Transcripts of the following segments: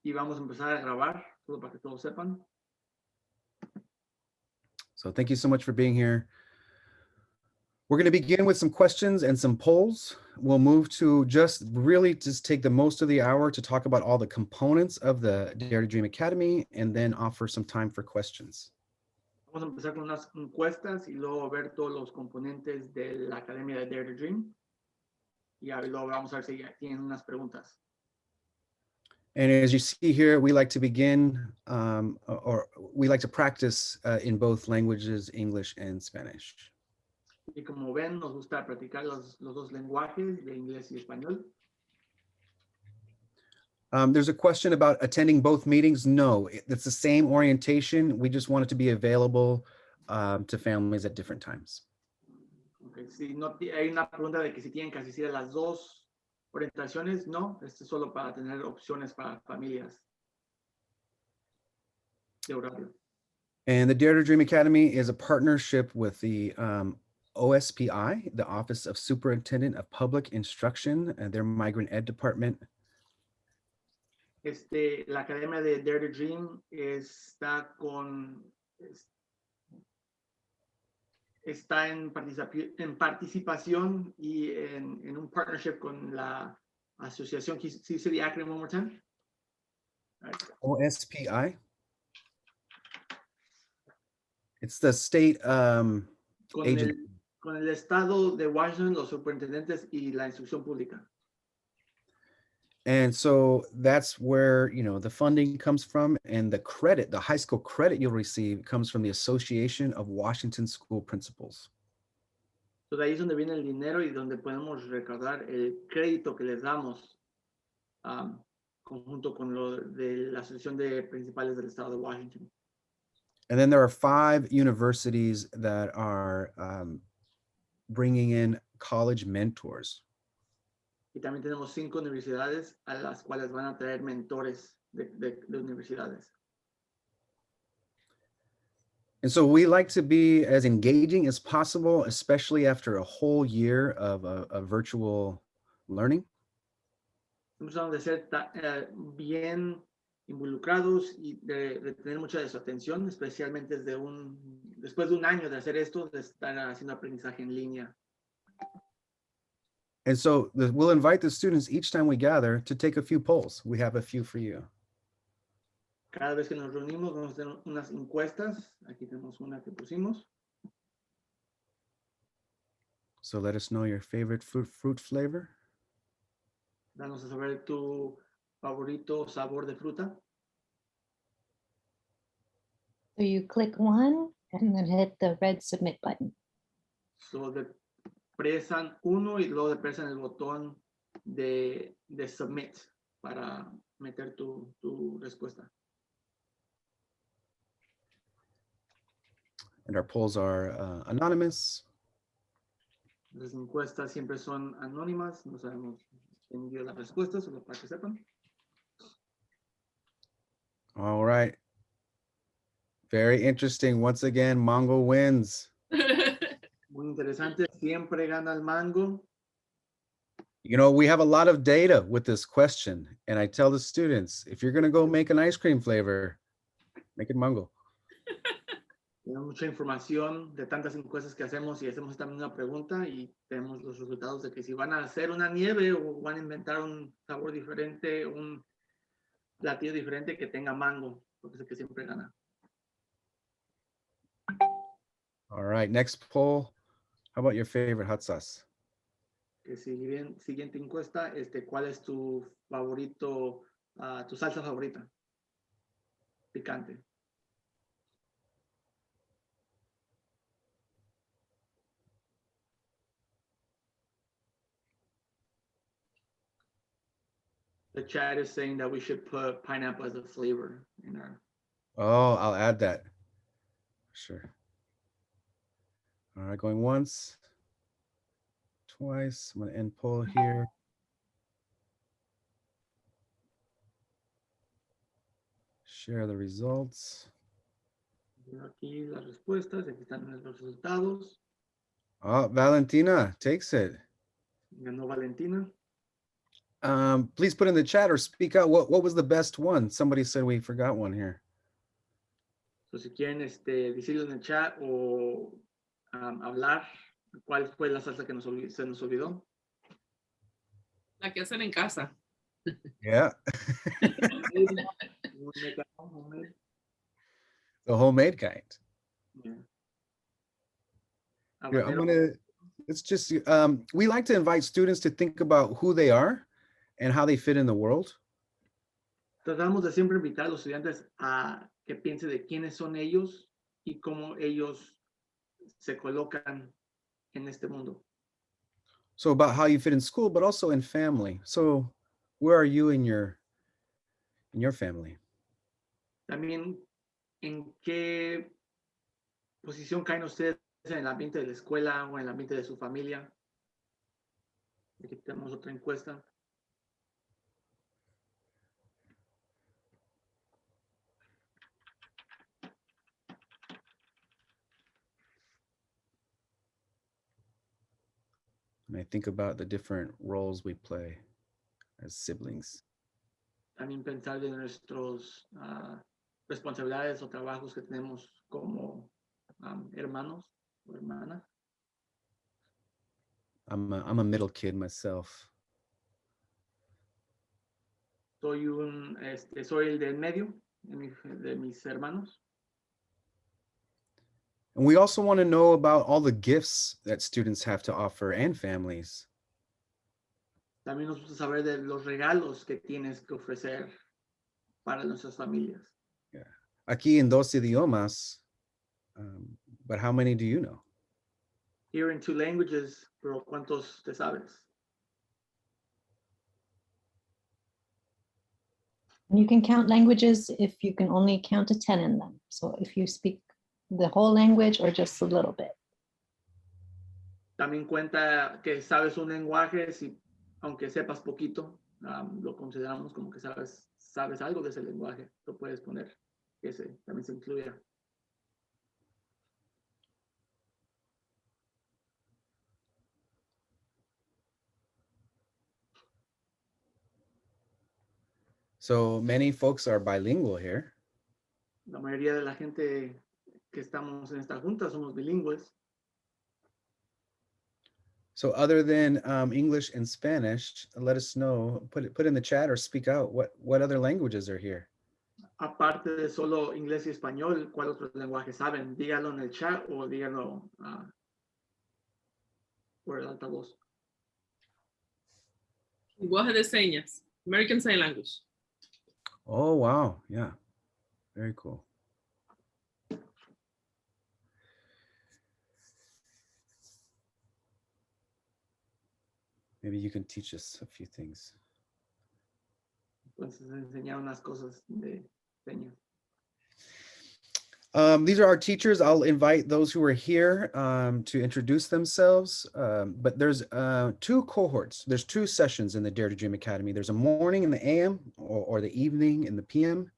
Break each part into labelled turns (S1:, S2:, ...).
S1: Y vamos a empezar a grabar, solo para que todos sepan.
S2: So thank you so much for being here. We're going to begin with some questions and some polls. We'll move to just take the most of the hour to talk about all the components of the Dare to Dream Academy and then offer some time for questions.
S1: Vamos a empezar con unas encuestas y luego ver todos los componentes de la Academia de Dare to Dream. Y luego vamos a ver si tienen unas preguntas.
S2: And as you see here, we like to begin, or we like to practice in both languages, English and Spanish.
S1: Y como ven, nos gusta practicar los dos lenguajes, de inglés y español.
S2: There's a question about attending both meetings. No, it's the same orientation. We just want it to be available to families at different times.
S1: Okay. Si no, hay una pregunta de que si tienen que asistir a las dos orientaciones, no, esto es solo para tener opciones para familias de horario.
S2: And the Dare to Dream Academy is a partnership with the OSPI, the Office of Superintendent of Public Instruction, and their Migrant Ed Department.
S1: La Academia de Dare to Dream está en participación y en un partnership con la asociación. Can you say the acronym one more time? Right.
S2: OSPI. It's the state agency.
S1: Con el estado de Washington, los superintendentes y la instrucción pública.
S2: And so that's where, the funding comes from, and the credit, the high school credit you'll receive comes from the Association of Washington School Principals.
S1: So de ahí es donde viene el dinero y donde podemos recaudar el crédito que les damos conjunto con lo de la Asociación de Principales del Estado de Washington.
S2: And then there are 5 universities that are bringing in college mentors.
S1: Y también tenemos 5 universidades a las cuales van a traer mentores de universidades.
S2: And so we like to be as engaging as possible, especially after a whole year of virtual learning.
S1: Vamos a ser bien involucrados y de tener mucha de su atención, especialmente después de un año de hacer esto, de estar haciendo aprendizaje en línea.
S2: And so we'll invite the students each time we gather to take a few polls. We have a few for you.
S1: Cada vez que nos reunimos vamos a tener unas encuestas. Aquí tenemos una que pusimos.
S2: So let us know your favorite fruit flavor.
S1: Danos a saber tu favorito sabor de fruta.
S3: So you click one and then hit the red submit button.
S1: So presan uno y luego presan el botón de submit para meter tu respuesta.
S2: And our polls are anonymous.
S1: Las encuestas siempre son anónimas, no sabemos quién dio las respuestas, solo para que sepan.
S2: All right. Very interesting. Once again, Mango wins.
S1: Muy interesante, siempre gana el mango.
S2: We have a lot of data with this question, and I tell the students, if you're going to go make an ice cream flavor, make it mango.
S1: Tenemos mucha información de tantas encuestas que hacemos y hacemos esta misma pregunta y tenemos los resultados de que si van a hacer una nieve o van a inventar un sabor diferente, un platillo diferente que tenga mango, porque es el que siempre gana.
S2: All right, next poll. How about your favorite hot sauce?
S1: Siguiente encuesta, ¿cuál es tu favorito, tu salsa favorita? Picante. The chat is saying that we should put pineapple as a flavor in our.
S2: Oh, I'll add that. Sure. All right, going once, twice. I'm going to end poll here. Share the results.
S1: Aquí las respuestas, aquí están los resultados.
S2: Oh, Valentina takes it.
S1: Ganó Valentina.
S2: Please put in the chat or speak out. What was the best one? Somebody said we forgot one here.
S1: So, si quieren decirlo en el chat o hablar, ¿cuál fue la salsa que se nos olvidó?
S4: La que hacen en casa.
S2: Yeah,
S1: Homemade.
S2: the homemade kind.
S1: Yeah.
S2: Yeah,
S1: Habanero.
S2: it's just, we like to invite students to think about who they are and how they fit in the world.
S1: Tratamos de siempre invitar a los estudiantes a que piensen de quiénes son ellos y cómo ellos se colocan en este mundo.
S2: So about how you fit in school, but also in family. So where are you in your family?
S1: También, ¿en qué posición caen ustedes en el ambiente de la escuela o en el ambiente de su familia? Aquí tenemos otra encuesta.
S2: And I think about the different roles we play as siblings.
S1: También pensar de nuestras responsabilidades o trabajos que tenemos como hermanos o hermanas.
S2: I'm a middle kid myself.
S1: Soy el del medio de mis hermanos.
S2: And we also want to know about all the gifts that students have to offer and families.
S1: También nos gusta saber de los regalos que tienes que ofrecer para nuestras familias.
S2: Aquí en 2 idiomas, but how many do you know?
S1: Here in 2 languages, pero ¿cuántos te sabes?
S3: You can count languages if you can only count to 10 in them. So if you speak the whole language or just a little bit.
S1: También cuenta que sabes un lenguaje, si, aunque sepas poquito, lo consideramos como que sabes algo de ese lenguaje. Lo puedes poner, que también se incluya.
S2: So many folks are bilingual here.
S1: La mayoría de la gente que estamos en esta junta somos bilingües.
S2: So other than English and Spanish, let us know, put in the chat or speak out what other languages are here.
S1: Aparte de solo inglés y español, ¿cuál otro lenguaje saben? Díganlo en el chat o díganlo por el altavoz.
S4: Lenguaje de señas. American Sign Language.
S2: Oh, wow. Yeah. Very cool. Maybe you can teach us a few things.
S1: Entonces enseñar unas cosas de señas.
S2: These are our teachers. I'll invite those who are here to introduce themselves. But there's 2 cohorts. There's 2 sessions in the Dare to Dream Academy. There's a morning in the AM or the evening in the PM.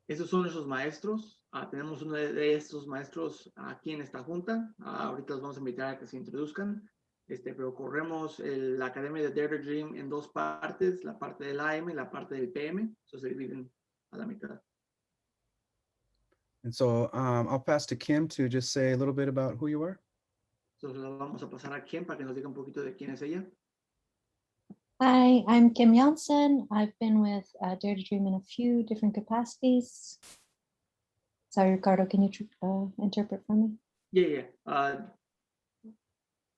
S1: Esos son nuestros maestros. Tenemos uno de estos maestros aquí en esta junta. Ahorita los vamos a invitar a que se introduzcan. Pero corremos la Academia de Dare to Dream en 2 partes, la parte del AM y la parte del PM. Se dividen a la mitad.
S2: And so I'll pass to Kim to just say a little bit about who you are.
S1: Entonces lo vamos a pasar a Kim para que nos diga un poquito de quién es ella.
S3: Hi, I'm Kim Janssen. I've been with Dare to Dream in a few different capacities. Sorry, Ricardo, can you interpret for me?
S1: Yeah.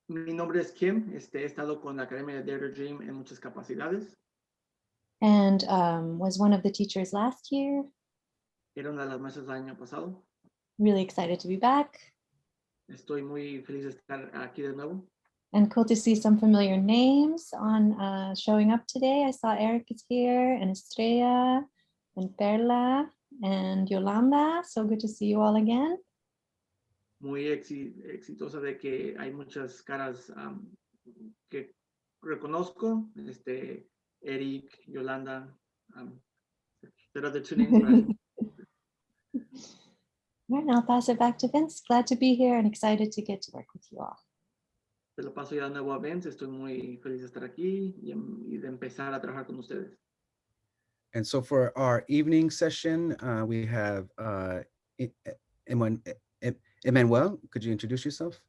S1: Mi nombre es Kim. He estado con la Academia de Dare to Dream en muchas capacidades.
S3: And was one of the teachers last year.
S1: Era una de las maestras del año pasado.
S3: Really excited to be back.
S1: Estoy muy feliz de estar aquí de nuevo.
S3: And cool to see some familiar names on showing up today. I saw Eric is here, and Estrella, and Perla, and Yolanda. So good to see you all again.
S1: Muy exitosa de que hay muchas caras que reconozco. Eric, Yolanda. There are the 2 names, right?
S3: All right, now I'll pass it back to Vince. Glad to be here and excited to get to work with you all.
S1: Te lo paso ya de nuevo a Vince. Estoy muy feliz de estar aquí y de empezar a trabajar con ustedes.
S2: And so for our evening session, we have Emmanuel. Could you introduce yourself?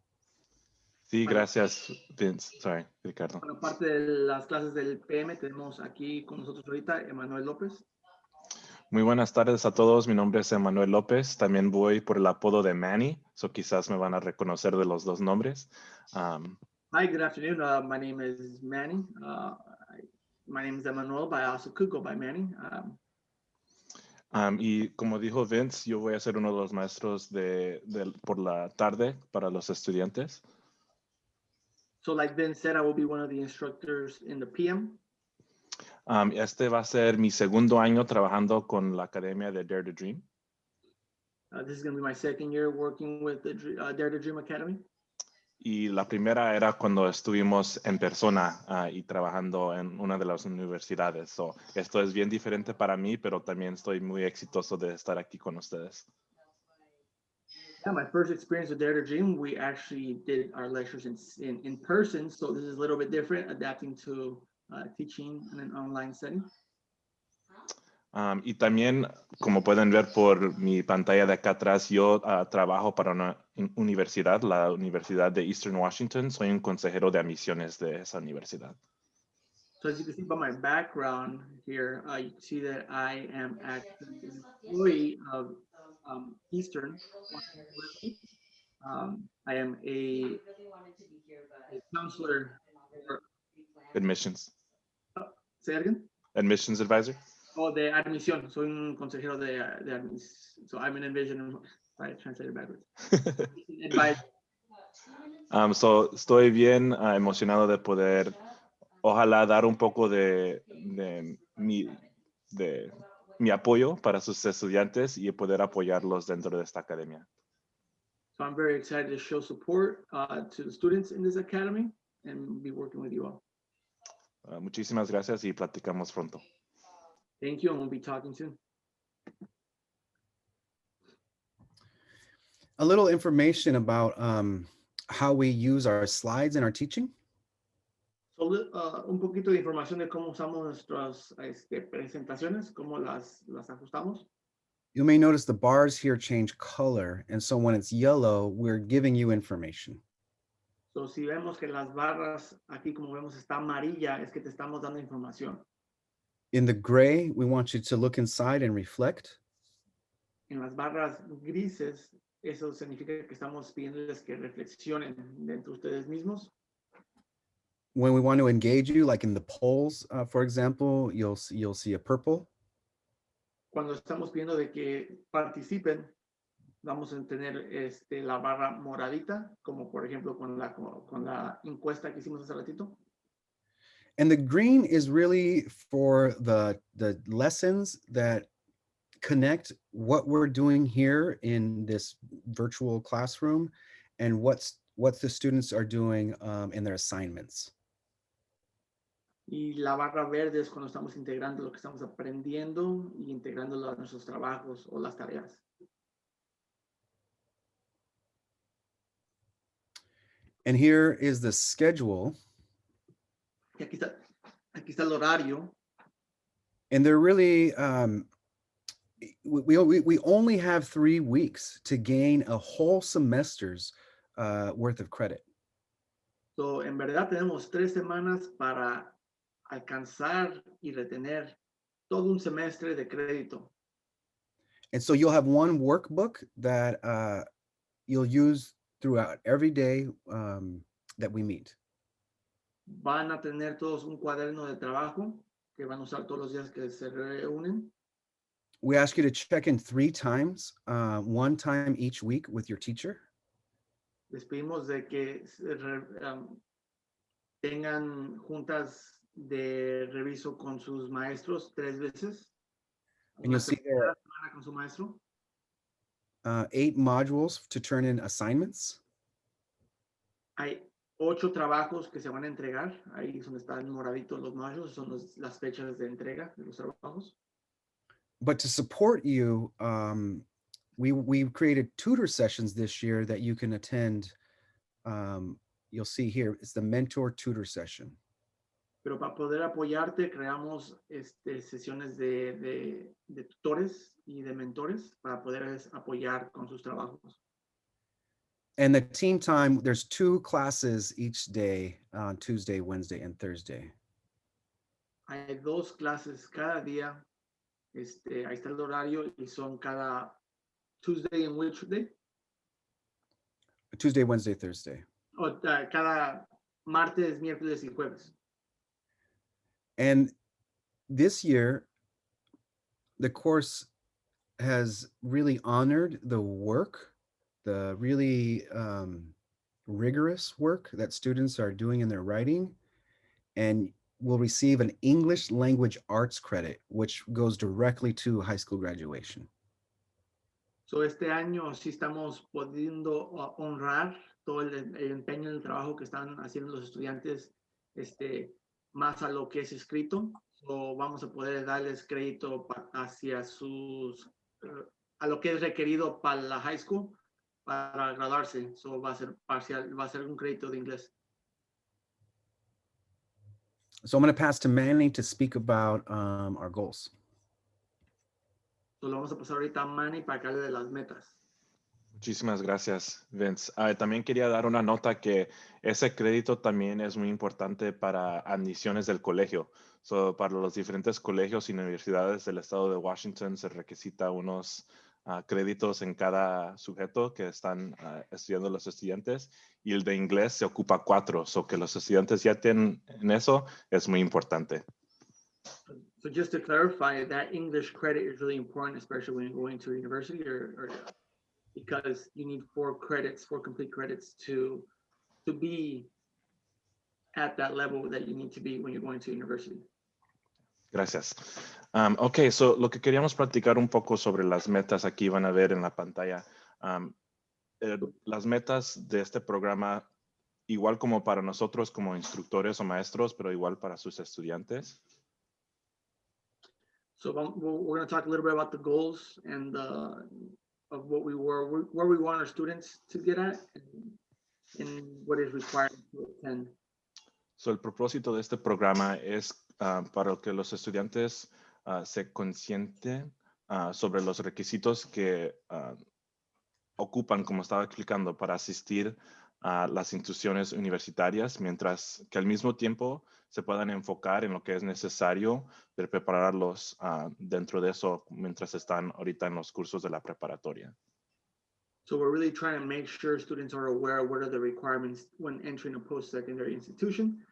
S5: Sí, gracias, Vince. Sorry, Ricardo.
S1: Bueno, aparte de las clases del PM, tenemos aquí con nosotros ahorita Emanuel López.
S5: Muy buenas tardes a todos. Mi nombre es Emanuel López. También voy por el apodo de Manny, so quizás me van a reconocer de los dos nombres.
S1: Hi, good afternoon. My name is Manny. My name is Emanuel, but I also could go by Manny.
S5: Y como dijo Vince, yo voy a ser uno de los maestros por la tarde para los estudiantes.
S1: So like Vince said, I will be one of the instructors in the PM.
S5: Este va a ser mi segundo año trabajando con la Academia de Dare to Dream.
S1: This is going to be my second year working with the Dare to Dream Academy.
S5: Y la primera era cuando estuvimos en persona y trabajando en una de las universidades. So, esto es bien diferente para mí, pero también estoy muy exitoso de estar aquí con ustedes.
S1: Yeah, my first experience with Dare to Dream, we actually did our lectures in person. So this is a little bit different, adapting to teaching in an online setting.
S5: Y también, como pueden ver por mi pantalla de acá atrás, yo trabajo para una universidad, la Universidad de Eastern Washington. Soy un consejero de admisiones de esa universidad.
S1: So as you can see by my background here, you can see that I am actually an employee of Eastern Washington University. I am a counselor.
S5: Admissions.
S1: Say that again?
S5: Admissions advisor.
S1: Oh, de admisión. Soy un consejero de admisión. So I'm an envision. I translated backwards.
S5: So estoy bien emocionado de poder, ojalá, dar un poco de mi apoyo para sus estudiantes y poder apoyarlos dentro de esta academia.
S1: So I'm very excited to show support to the students in this academy and be working with you all.
S5: Muchísimas gracias y platicamos pronto.
S1: Thank you, and we'll be talking soon.
S2: A little information about how we use our slides in our teaching.
S1: So, un poquito de información de cómo usamos nuestras presentaciones, cómo las ajustamos.
S2: You may notice the bars here change color. And so when it's yellow, we're giving you information.
S1: So, si vemos que las barras aquí, como vemos, está amarilla, es que te estamos dando información.
S2: In the gray, we want you to look inside and reflect.
S1: En las barras grises, eso significa que estamos pidiéndoles que reflexionen dentro de ustedes mismos.
S2: When we want to engage you, like in the polls, for example, you'll see a purple.
S1: Cuando estamos pidiendo de que participen, vamos a tener la barra moradita, como por ejemplo con la encuesta que hicimos hace ratito.
S2: And the green is really for the lessons that connect what we're doing here in this virtual classroom and what the students are doing in their assignments.
S1: Y la barra verde es cuando estamos integrando lo que estamos aprendiendo y integrándolo a nuestros trabajos o las tareas.
S2: And here is the schedule.
S1: Y aquí está el horario.
S2: And they're really, we only have 3 weeks to gain a whole semester's worth of credit.
S1: So, en verdad tenemos 3 semanas para alcanzar y retener todo un semestre de crédito.
S2: And so you'll have one workbook that you'll use throughout every day that we meet.
S1: Van a tener todos un cuaderno de trabajo que van a usar todos los días que se reúnen.
S2: We ask you to check in 3 times, 1 time each week with your teacher.
S1: Les pedimos de que tengan juntas de reviso con sus maestros 3 veces.
S2: And you'll see there
S1: Con su maestro.
S2: 8 modules to turn in assignments.
S1: Hay 8 trabajos que se van a entregar. Ahí es donde están moraditos los modules, son las fechas de entrega de los trabajos.
S2: But to support you, we've created tutor sessions this year that you can attend, you'll see here, it's the mentor tutor session.
S1: Pero para poder apoyarte, creamos sesiones de tutores y de mentores para poder apoyar con sus trabajos.
S2: And the team time, there's 2 classes each day on Tuesday, Wednesday, and Thursday.
S1: Hay 2 clases cada día. Ahí está el horario y son cada Tuesday and which day?
S2: Tuesday, Wednesday, Thursday.
S1: O cada martes, miércoles y jueves.
S2: And this year, the course has really honored the work, the really rigorous work that students are doing in their writing, and will receive an English language arts credit, which goes directly to high school graduation.
S1: So este año sí estamos pudiendo honrar todo el empeño y el trabajo que están haciendo los estudiantes, más a lo que es escrito. So vamos a poder darles crédito hacia a lo que es requerido para la high school para graduarse. So va a ser parcial, va a ser un crédito de inglés.
S2: So I'm going to pass to Manny to speak about our goals.
S1: So lo vamos a pasar ahorita a Manny para que hable de las metas.
S5: Muchísimas gracias, Vince. También quería dar una nota que ese crédito también es muy importante para admisiones del colegio. So, para los diferentes colegios y universidades del estado de Washington se requisita unos créditos en cada sujeto que están estudiando los estudiantes, y el de inglés se ocupa 4. So que los estudiantes ya tienen en eso es muy importante.
S1: So just to clarify, that English credit is really important, especially when you're going to university or because you need 4 complete credits to be at that level that you need to be when you're going to university.
S5: Gracias. Ok, so lo que queríamos platicar un poco sobre las metas, aquí van a ver en la pantalla. Las metas de este programa, igual como para nosotros como instructores o maestros, pero igual para sus estudiantes.
S1: So we're going to talk a little bit about the goals and of where we want our students to get at and what is required to attend.
S5: So el propósito de este programa es para que los estudiantes se conscienten sobre los requisitos que ocupan, como estaba explicando, para asistir a las instituciones universitarias, mientras que al mismo tiempo se puedan enfocar en lo que es necesario de prepararlos dentro de eso mientras están ahorita en los cursos de la preparatoria.
S1: So we're really trying to make sure students are aware of what are the requirements when entering a post-secondary institution,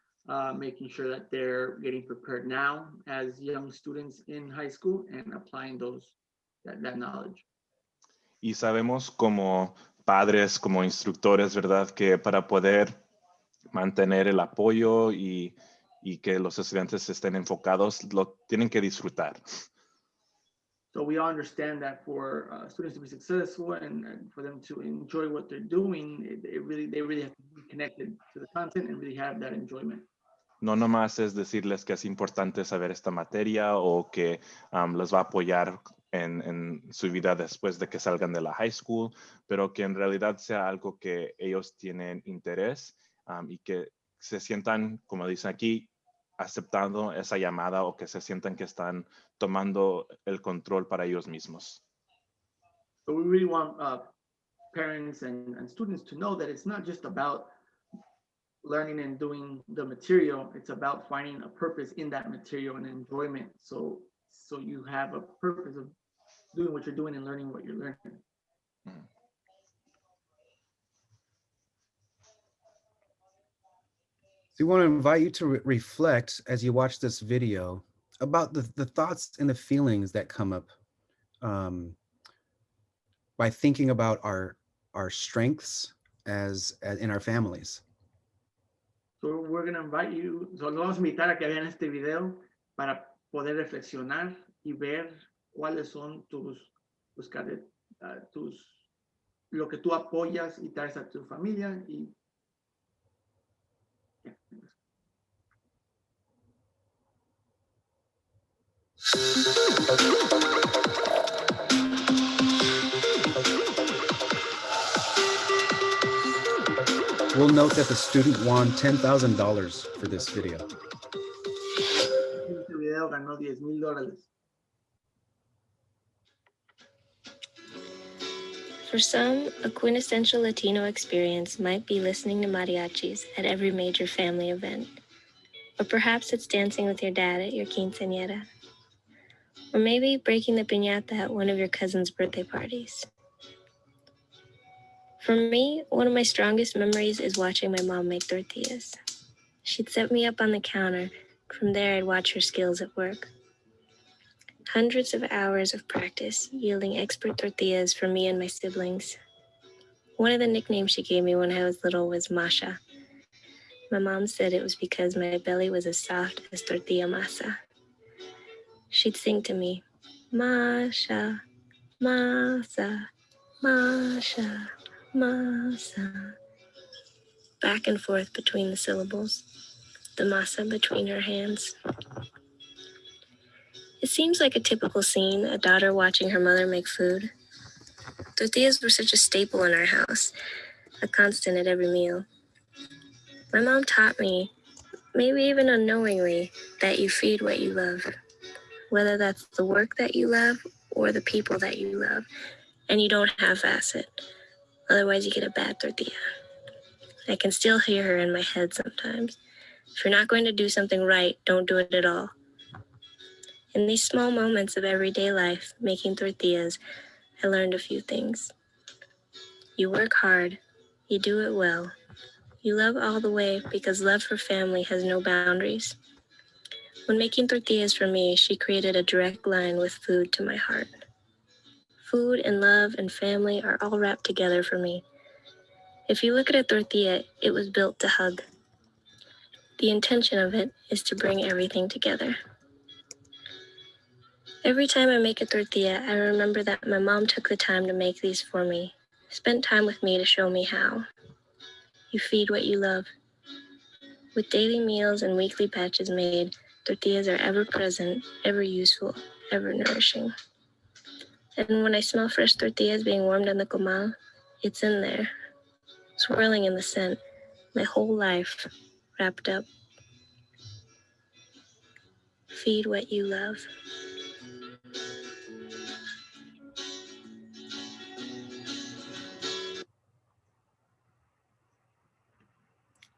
S1: making sure that they're getting prepared now as young students in high school and applying that knowledge.
S5: Y sabemos como padres, como instructores, ¿verdad? Que para poder mantener el apoyo y que los estudiantes estén enfocados, lo tienen que disfrutar.
S1: So we all understand that for students to be successful and for them to enjoy what they're doing, they really have to be connected to the content and really have that enjoyment.
S5: No nomás es decirles que es importante saber esta materia o que les va a apoyar en su vida después de que salgan de la high school, pero que en realidad sea algo que ellos tienen interés y que se sientan, como dicen aquí, aceptando esa llamada o que se sientan que están tomando el control para ellos mismos.
S1: So we really want parents and students to know that it's not just about learning and doing the material, it's about finding a purpose in that material and enjoyment. So you have a purpose of doing what you're doing and learning what you're learning.
S5: Mm.
S2: So we want to invite you to reflect as you watch this video about the thoughts and the feelings that come up by thinking about our strengths as in our families.
S1: So we're going to invite you, so los vamos a invitar a que vean este video para poder reflexionar y ver cuáles son lo que tú apoyas y traes a tu familia y
S2: We'll note that the student won $10,000 for this video.
S1: Este video ganó $10,000.
S6: For some, a quintessential Latino experience might be listening to mariachis at every major family event. Or perhaps it's dancing with your dad at your quinceañera. Or maybe breaking the piñata at one of your cousin's birthday parties. For me, one of my strongest memories is watching my mom make tortillas. She'd set me up on the counter. From there, I'd watch her skills at work. Hundreds of hours of practice yielding expert tortillas for me and my siblings. One of the nicknames she gave me when I was little was Masha. My mom said it was because my belly was as soft as tortilla masa. She'd sing to me, Masha, masa, Masha, masa. Back and forth between the syllables, the masa between her hands. It seems like a typical scene, a daughter watching her mother make food. Tortillas were such a staple in our house, a constant at every meal. My mom taught me, maybe even unknowingly, that you feed what you love, whether that's the work that you love or the people that you love, and you don't half-ass it. Otherwise, you get a bad tortilla. I can still hear her in my head sometimes. If you're not going to do something right, don't do it at all. In these small moments of everyday life, making tortillas, I learned a few things. You work hard, you do it well. You love all the way because love for family has no boundaries. When making tortillas for me, she created a direct line with food to my heart. Food and love and family are all wrapped together for me. If you look at a tortilla, it was built to hug. The intention of it is to bring everything together. Every time I make a tortilla, I remember that my mom took the time to make these for me, spent time with me to show me how. You feed what you love. With daily meals and weekly batches made, tortillas are ever present, ever useful, ever nourishing. And when I smell fresh tortillas being warmed on the comal, it's in there, swirling in the scent, my whole life wrapped up. Feed what you love.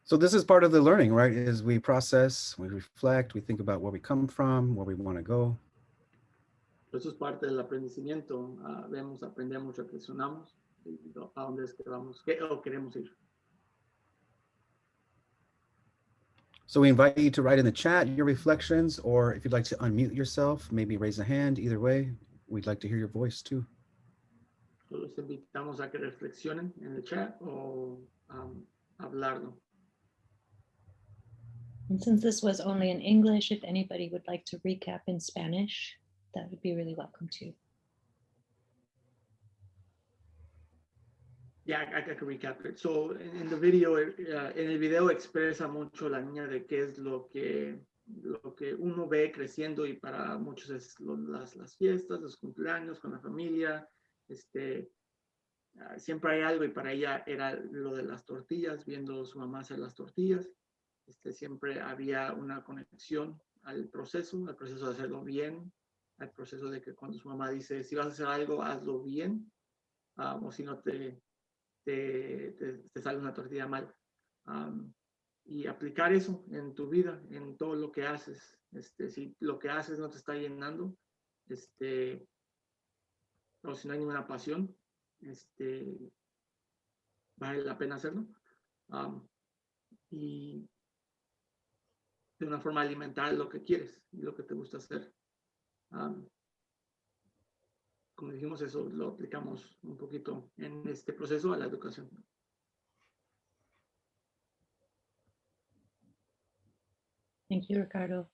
S2: So this is part of the learning, right? Is we process, we reflect, we think about where we come from, where we want to go.
S1: Eso es parte del aprendimiento. Vemos, aprendemos, reflexionamos y a dónde es que vamos, o queremos ir.
S2: So we invite you to write in the chat your reflections, or if you'd like to unmute yourself, maybe raise a hand. Either way, we'd like to hear your voice too.
S1: So los invitamos a que reflexionen en el chat o hablarlo.
S3: And since this was only in English, if anybody would like to recap in Spanish, that would be really welcome too.
S1: Yeah, I can recap it. So in the video, en el video expresa mucho la niña de qué es lo que uno ve creciendo, y para muchos es las fiestas, los cumpleaños con la familia. Siempre hay algo, y para ella era lo de las tortillas, viendo su mamá hacer las tortillas. Siempre había una conexión al proceso de hacerlo bien, al proceso de que cuando su mamá dice, si vas a hacer algo, hazlo bien, o si no te sale una tortilla mal. Y aplicar eso en tu vida, en todo lo que haces. Si lo que haces no te está llenando, o si no hay ninguna pasión, vale la pena hacerlo. Y de una forma alimentar lo que quieres y lo que te gusta hacer. Como dijimos, eso lo aplicamos un poquito en este proceso a la educación.
S3: Thank you, Ricardo.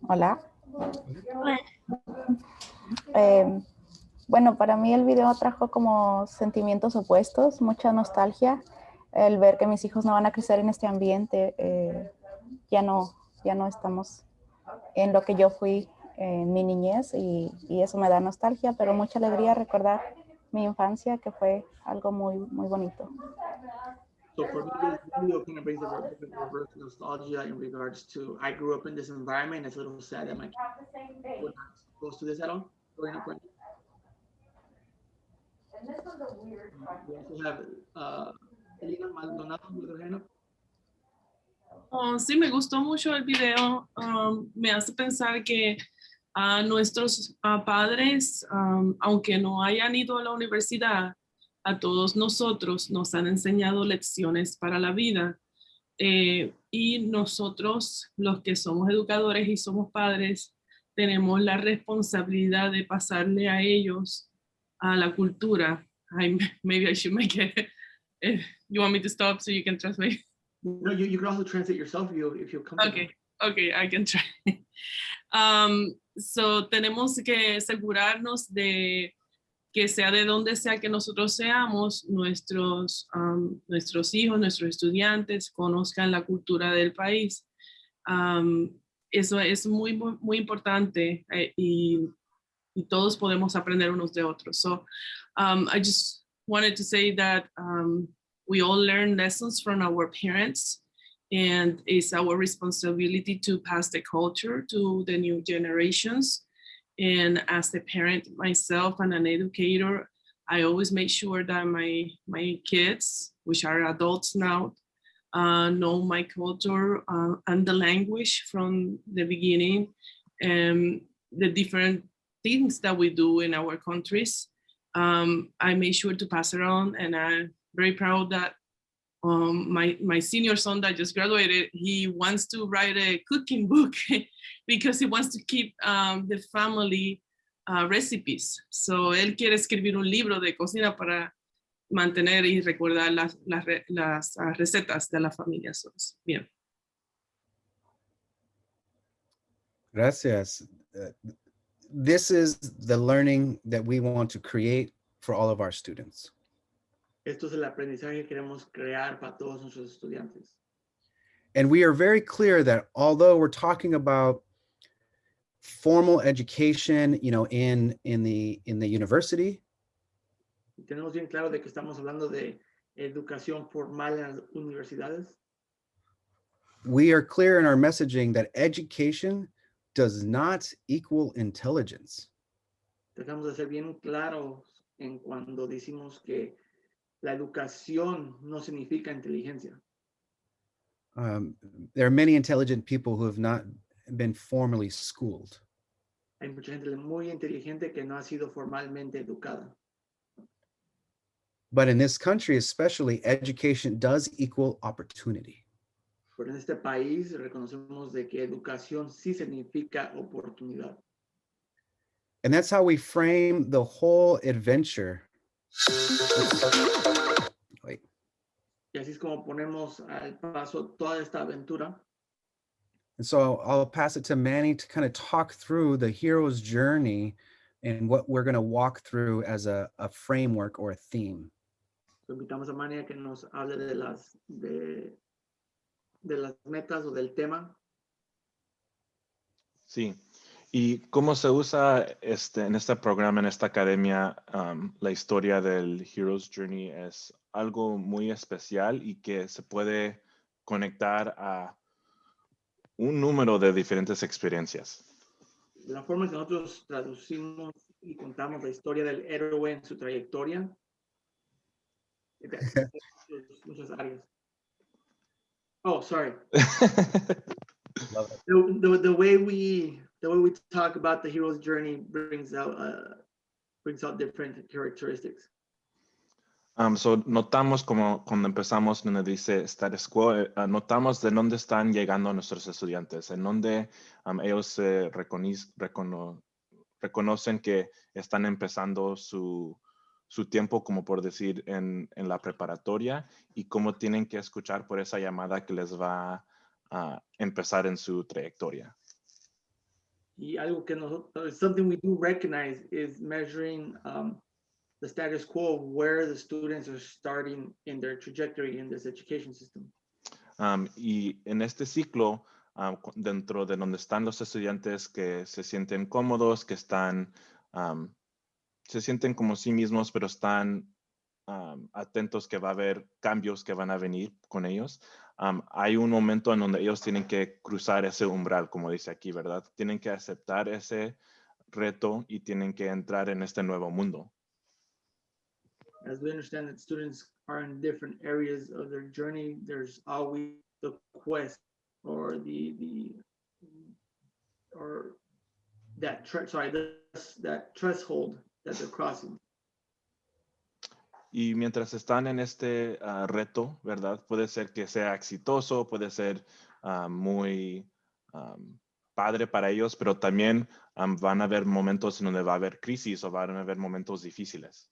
S7: Hola. Bueno, para mí el video trajo como sentimientos opuestos, mucha nostalgia, el ver que mis hijos no van a crecer en este ambiente, ya no estamos en lo que yo fui en mi niñez y eso me da nostalgia, pero mucha alegría recordar mi infancia, que fue algo muy, muy bonito.
S1: So for me, this video kind of brings a reverse nostalgia in regards to, I grew up in this environment. It's a little sad that my kids were not exposed to this at all growing up. Right? We also have Elena Maldonado with her hand up.
S4: Oh, sí, me gustó mucho el video. Me hace pensar que nuestros padres, aunque no hayan ido a la universidad, a todos nosotros nos han enseñado lecciones para la vida. Y nosotros, los que somos educadores y somos padres, tenemos la responsabilidad de pasarle a ellos a la cultura. Maybe I should make it. You want me to stop so you can translate?
S1: No, you can also translate yourself if you're comfortable.
S4: Okay, I can try. So tenemos que asegurarnos de que sea de donde sea que nosotros seamos, nuestros hijos, nuestros estudiantes conozcan la cultura del país. Eso es muy, muy, muy importante y todos podemos aprender unos de otros. So I just wanted to say that we all learn lessons from our parents, and it's our responsibility to pass the culture to the new generations. And as a parent myself and an educator, I always make sure that my kids, which are adults now, know my culture and the language from the beginning, and the different things that we do in our countries. I make sure to pass it on, and I'm very proud that my senior son that just graduated, he wants to write a cooking book because he wants to keep the family recipes. So él quiere escribir un libro de cocina para mantener y recordar las recetas de la familia. So, bien.
S2: Gracias. This is the learning that we want to create for all of our students.
S1: Esto es el aprendizaje que queremos crear para todos nuestros estudiantes.
S2: And we are very clear that although we're talking about formal education, you know, in the university,
S1: Y tenemos bien claro de que estamos hablando de educación formal en las universidades.
S2: we are clear in our messaging that education does not equal intelligence.
S1: Tratamos de ser bien claros en cuando decimos que la educación no significa inteligencia.
S2: There are many intelligent people who have not been formally schooled.
S1: Hay mucha gente muy inteligente que no ha sido formalmente educada.
S2: But in this country, especially, education does equal opportunity.
S1: Pero en este país reconocemos de que educación sí significa oportunidad.
S2: And that's how we frame the whole adventure. Wait.
S1: Y así es como ponemos al paso toda esta aventura.
S2: And so I'll pass it to Manny to kind of talk through the hero's journey and what we're going to walk through as a framework or a theme.
S1: Invitamos a Mania que nos hable de las metas o del tema.
S5: Sí. ¿Y cómo se usa en este programa, en esta academia, la historia del Hero's Journey? Es algo muy especial y que se puede conectar a un número de diferentes experiencias.
S1: La forma en que nosotros traducimos y contamos la historia del héroe en su trayectoria. Muchas áreas. Oh, sorry. The way we talk about the hero's journey brings out different characteristics.
S5: So notamos como cuando empezamos donde dice status quo, notamos de dónde están llegando nuestros estudiantes, en dónde ellos se reconocen que están empezando su tiempo, como por decir, en la preparatoria, y cómo tienen que escuchar por esa llamada que les va a empezar en su trayectoria.
S1: Y algo que nosotros, something we do recognize is measuring the status quo of where the students are starting in their trajectory in this education system.
S5: Y en este ciclo dentro de donde están los estudiantes que se sienten cómodos, que están, se sienten como sí mismos, pero están atentos que va a haber cambios que van a venir con ellos. Hay un momento en donde ellos tienen que cruzar ese umbral, como dice aquí, ¿verdad? Tienen que aceptar ese reto y tienen que entrar en este nuevo mundo.
S1: As we understand that students are in different areas of their journey, there's always the quest or that threshold that they're crossing.
S5: Y mientras están en este reto, ¿verdad? Puede ser que sea exitoso, puede ser muy padre para ellos, pero también van a haber momentos en donde va a haber crisis o van a haber momentos difíciles.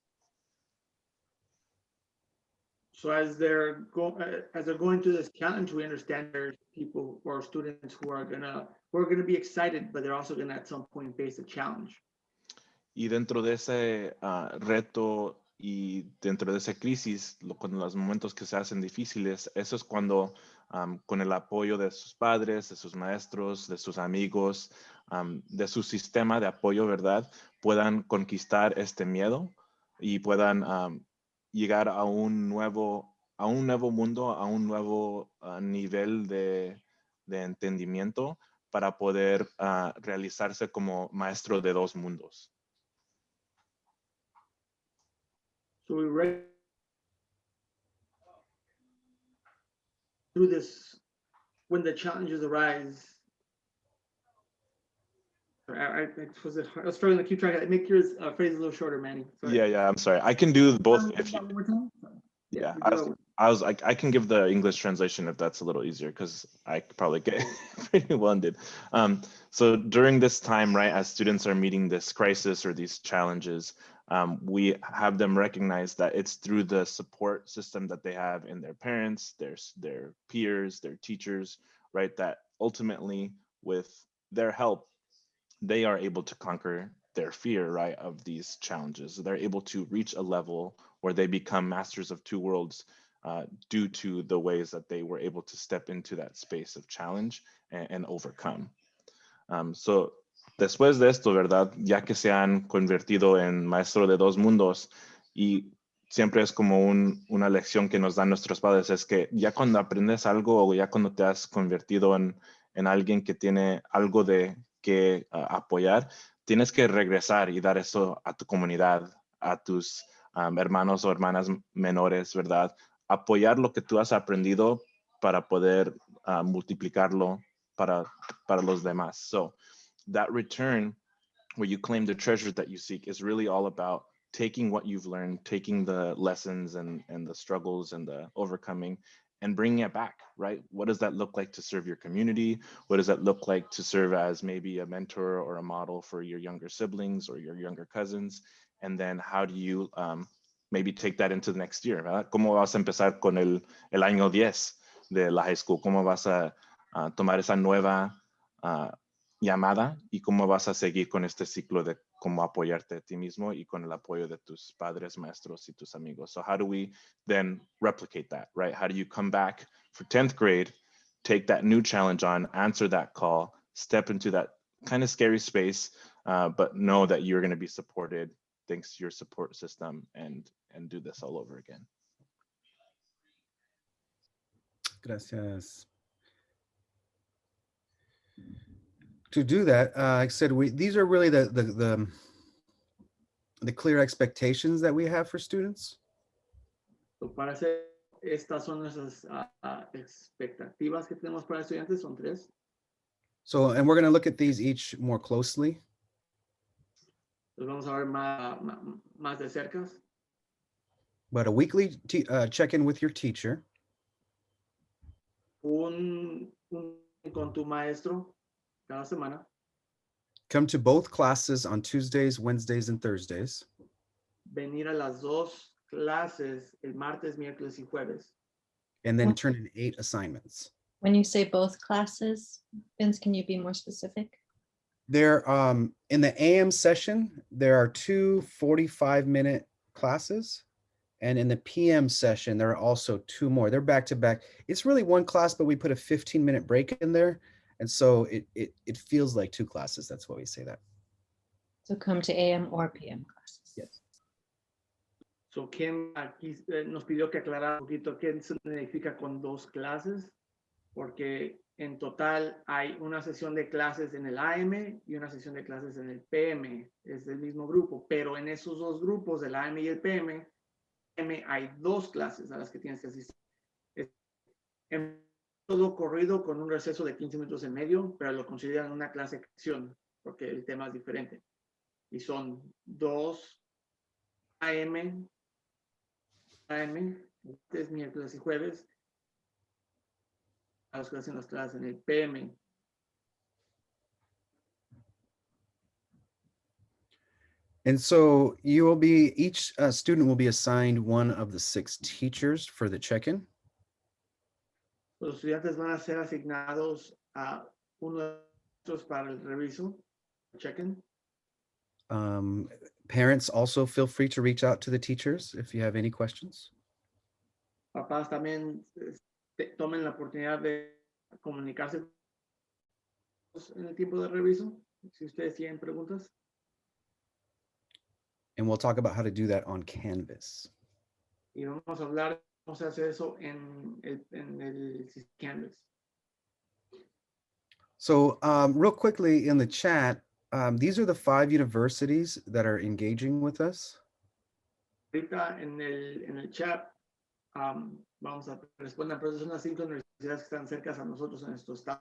S1: So as they're going through this challenge, we understand there's people or students who are gonna be excited, but they're also gonna at some point face a challenge.
S5: Y dentro de ese reto y dentro de esa crisis, con los momentos que se hacen difíciles, eso es cuando con el apoyo de sus padres, de sus maestros, de sus amigos, de su sistema de apoyo, ¿verdad? Puedan conquistar este miedo y puedan llegar a un nuevo mundo, a un nuevo nivel de entendimiento para poder realizarse como maestro de dos mundos.
S1: So we read through this when the challenges arise. I was struggling to keep track of it. Make your phrase a little shorter, Manny. Sorry.
S5: Yeah, I'm sorry. I can do both if you.
S1: One more time?
S5: Yeah,
S1: you
S5: I was like, I can give the English translation if that's a little easier because I could probably get pretty winded. So during this time, right, as students are meeting this crisis or these challenges, we have them recognize that it's through the support system that they have in their parents, their peers, their teachers, right, that ultimately with their help, they are able to conquer their fear, right, of these challenges. They're able to reach a level where they become masters of two worlds due to the ways that they were able to step into that space of challenge and overcome. So después de esto, ¿verdad? Ya que se han convertido en maestro de dos mundos y siempre es como una lección que nos dan nuestros padres, es que ya cuando aprendes algo o ya cuando te has convertido en alguien que tiene algo de que apoyar, tienes que regresar y dar eso a tu comunidad, a tus hermanos o hermanas menores, ¿verdad? Apoyar lo que tú has aprendido para poder multiplicarlo para los demás. So that return where you claim the treasures that you seek is really all about taking what you've learned, taking the lessons and the struggles and the overcoming and bringing it back, right? What does that look like to serve your community? What does that look like to serve as maybe a mentor or a model for your younger siblings or your younger cousins? And then how do you maybe take that into the next year, ¿verdad? ¿Cómo vas a empezar con el año 10 de la high school? ¿Cómo vas a tomar esa nueva llamada y cómo vas a seguir con este ciclo de cómo apoyarte a ti mismo y con el apoyo de tus padres, maestros y tus amigos? So how do we then replicate that, right? How do you come back for 10th grade, take that new challenge on, answer that call, step into that kind of scary space, but know that you're going to be supported thanks to your support system and do this all over again?
S2: Gracias. To do that, like I said, these are really the clear expectations that we have for students.
S1: So para hacer, estas son nuestras expectativas que tenemos para estudiantes, son tres.
S2: So, and we're going to look at these each more closely.
S1: Los vamos a ver más de cerca.
S2: But a weekly check-in with your teacher.
S1: Con tu maestro cada semana.
S2: Come to both classes on Tuesdays, Wednesdays, and Thursdays.
S1: Venir a las dos clases el martes, miércoles y jueves.
S2: And then turn in 8 assignments.
S3: When you say both classes, Vince, can you be more specific?
S2: There, in the AM session, there are 2 45-minute classes. And in the PM session, there are also 2 more. They're back to back. It's really one class, but we put a 15-minute break in there. And so it feels like 2 classes. That's why we say that.
S3: So come to AM or PM classes.
S2: Yes.
S1: So, Kim aquí nos pidió que aclarara un poquito qué significa con 2 clases, porque en total hay una sesión de clases en el AM y una sesión de clases en el PM. Es el mismo grupo, pero en esos 2 grupos, el AM y el PM, hay 2 clases a las que tienes que asistir. En todo corrido con un receso de 15 minutos en medio, pero lo consideran una clase de acción, porque el tema es diferente. Y son 2 AM, martes, miércoles y jueves, a los que hacen las clases en el PM.
S2: And so you will be, each student will be assigned one of the 6 teachers for the check-in.
S1: Los estudiantes van a ser asignados a uno de estos para el reviso, check-in.
S2: Parents also feel free to reach out to the teachers if you have any questions.
S1: Papás también tomen la oportunidad de comunicarse en el tiempo de reviso, si ustedes tienen preguntas.
S2: And we'll talk about how to do that on Canvas.
S1: Y vamos a hablar cómo se hace eso en el Canvas.
S2: So real quickly in the chat, these are the 5 universities that are engaging with us.
S1: Ahorita en el chat vamos a responder, pero son las 5 universidades que están cerca a nosotros en estos estados.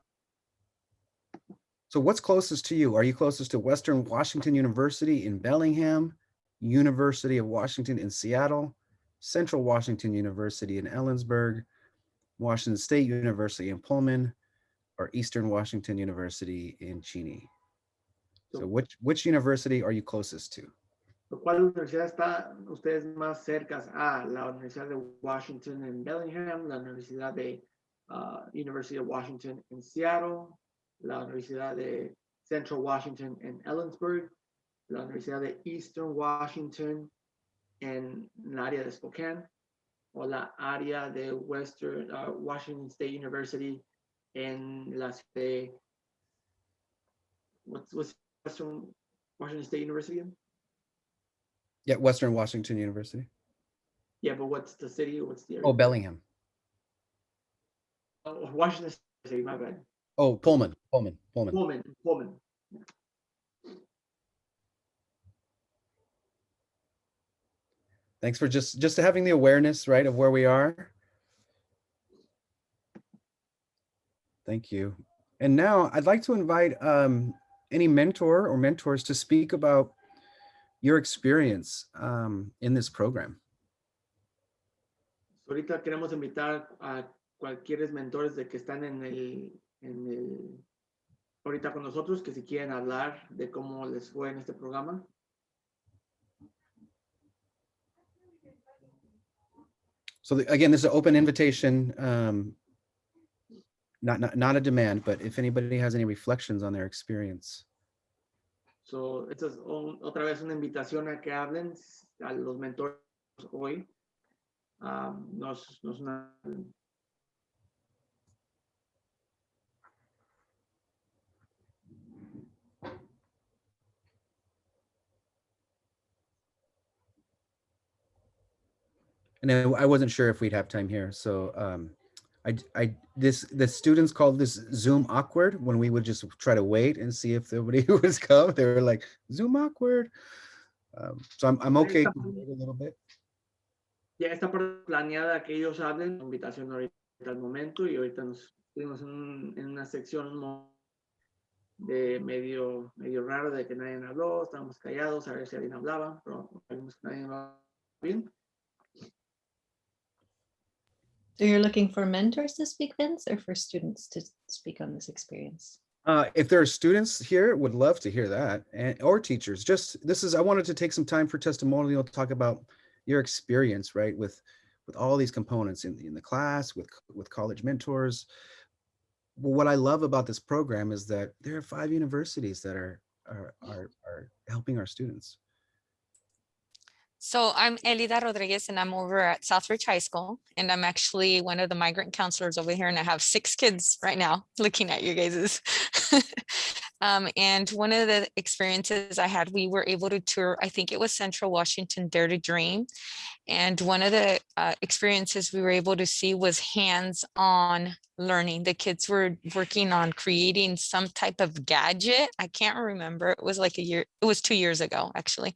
S2: So what's closest to you? Are you closest to Western Washington University in Bellingham, University of Washington in Seattle, Central Washington University in Ellensburg, Washington State University in Pullman, or Eastern Washington University in Cheney? So which university are you closest to?
S1: ¿Cuál universidad está ustedes más cercas a? La Universidad de Washington en Bellingham, la Universidad de University of Washington en Seattle, la Universidad de Central Washington en Ellensburg, la Universidad de Eastern Washington en el área de Spokane, o la área de Western Washington State University en la ciudad de what's Western Washington State University again?
S2: Yeah, Western Washington University.
S1: Yeah, but what's the city? What's the area?
S2: Oh, Bellingham.
S1: Oh, Washington State, my bad.
S2: Oh, Pullman.
S1: Pullman.
S2: Thanks for just having the awareness, right, of where we are. Thank you. And now I'd like to invite any mentor or mentors to speak about your experience in this program.
S1: Ahorita queremos invitar a cualquier mentores de que están ahorita con nosotros, que si quieren hablar de cómo les fue en este programa.
S2: So again, this is an open invitation, not a demand, but if anybody has any reflections on their experience.
S1: So, esta es otra vez una invitación a que hablen a los mentores hoy. No es una...
S2: And I wasn't sure if we'd have time here, so the students called this Zoom awkward when we would just try to wait and see if nobody was come. They were like, Zoom awkward. So I'm okay to wait a little bit.
S1: Ya está planeada que ellos hablen, invitación ahorita al momento, y ahorita nos estuvimos en una sección de medio raro de que nadie habló, estábamos callados a ver si alguien hablaba, pero vimos que nadie hablaba bien.
S3: So you're looking for mentors to speak, Vince, or for students to speak on this experience?
S2: If there are students here, would love to hear that, or teachers. I wanted to take some time for testimonial to talk about your experience, right, with all these components in the class, with college mentors. Well, what I love about this program is that there are 5 universities that are helping our students.
S8: So I'm Elida Rodriguez and I'm over at Southridge High School and I'm actually one of the migrant counselors over here and I have 6 kids right now looking at you guys'. And one of the experiences I had, we were able to tour, I think it was Central Washington Dare to Dream. And one of the experiences we were able to see was hands-on learning. The kids were working on creating some type of gadget. I can't remember. It was like it was 2 years ago, actually.